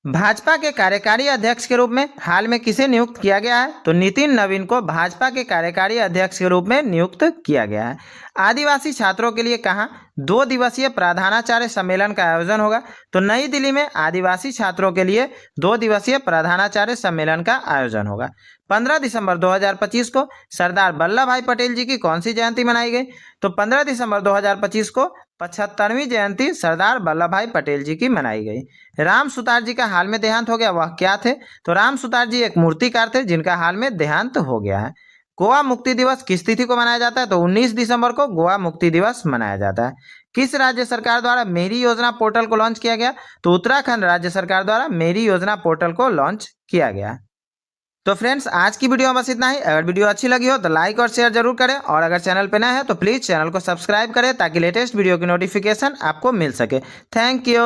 Speaker 1: भाजपा के कार्यकारी अध्यक्ष के रूप में हाल में किसे नियुक्त किया गया है? तो नितिन नवीन को भाजपा के कार्यकारी अध्यक्ष के रूप में नियुक्त किया गया है। आदिवासी छात्रों के लिए कहां 2 दिवसीय प्रधानाचार्य सम्मेलन का आयोजन होगा? तो नई दिल्ली में आदिवासी छात्रों के लिए 2 दिवसीय प्रधानाचार्य सम्मेलन का आयोजन होगा। 15 दिसंबर 2025 को सरदार वल्लभ भाई पटेल जी की कौन सी जयंती मनाई गई? तो 15 दिसंबर 2025 को 75वीं जयंती सरदार वल्लभ भाई पटेल जी की मनाई गई। राम सुतार जी का हाल में देहांत हो गया, वह क्या थे? तो राम सुतार जी एक मूर्तिकार थे जिनका हाल में देहांत हो गया है। गोवा मुक्ति दिवस किस तिथि को मनाया जाता है? तो 19 दिसंबर को गोवा मुक्ति दिवस मनाया जाता है। किस राज्य सरकार द्वारा मेरी योजना पोर्टल को लॉन्च किया गया? तो उत्तराखंड राज्य सरकार द्वारा मेरी योजना पोर्टल को लॉन्च किया गया। तो फ्रेंड्स, आज की वीडियो में बस इतना ही। अगर वीडियो अच्छी लगी हो तो लाइक और शेयर जरूर करें, और अगर चैनल पे नए हैं तो प्लीज़ चैनल को सब्सक्राइब करें ताकि लेटेस्ट वीडियो की नोटिफिकेशन आपको मिल सके। Thank you.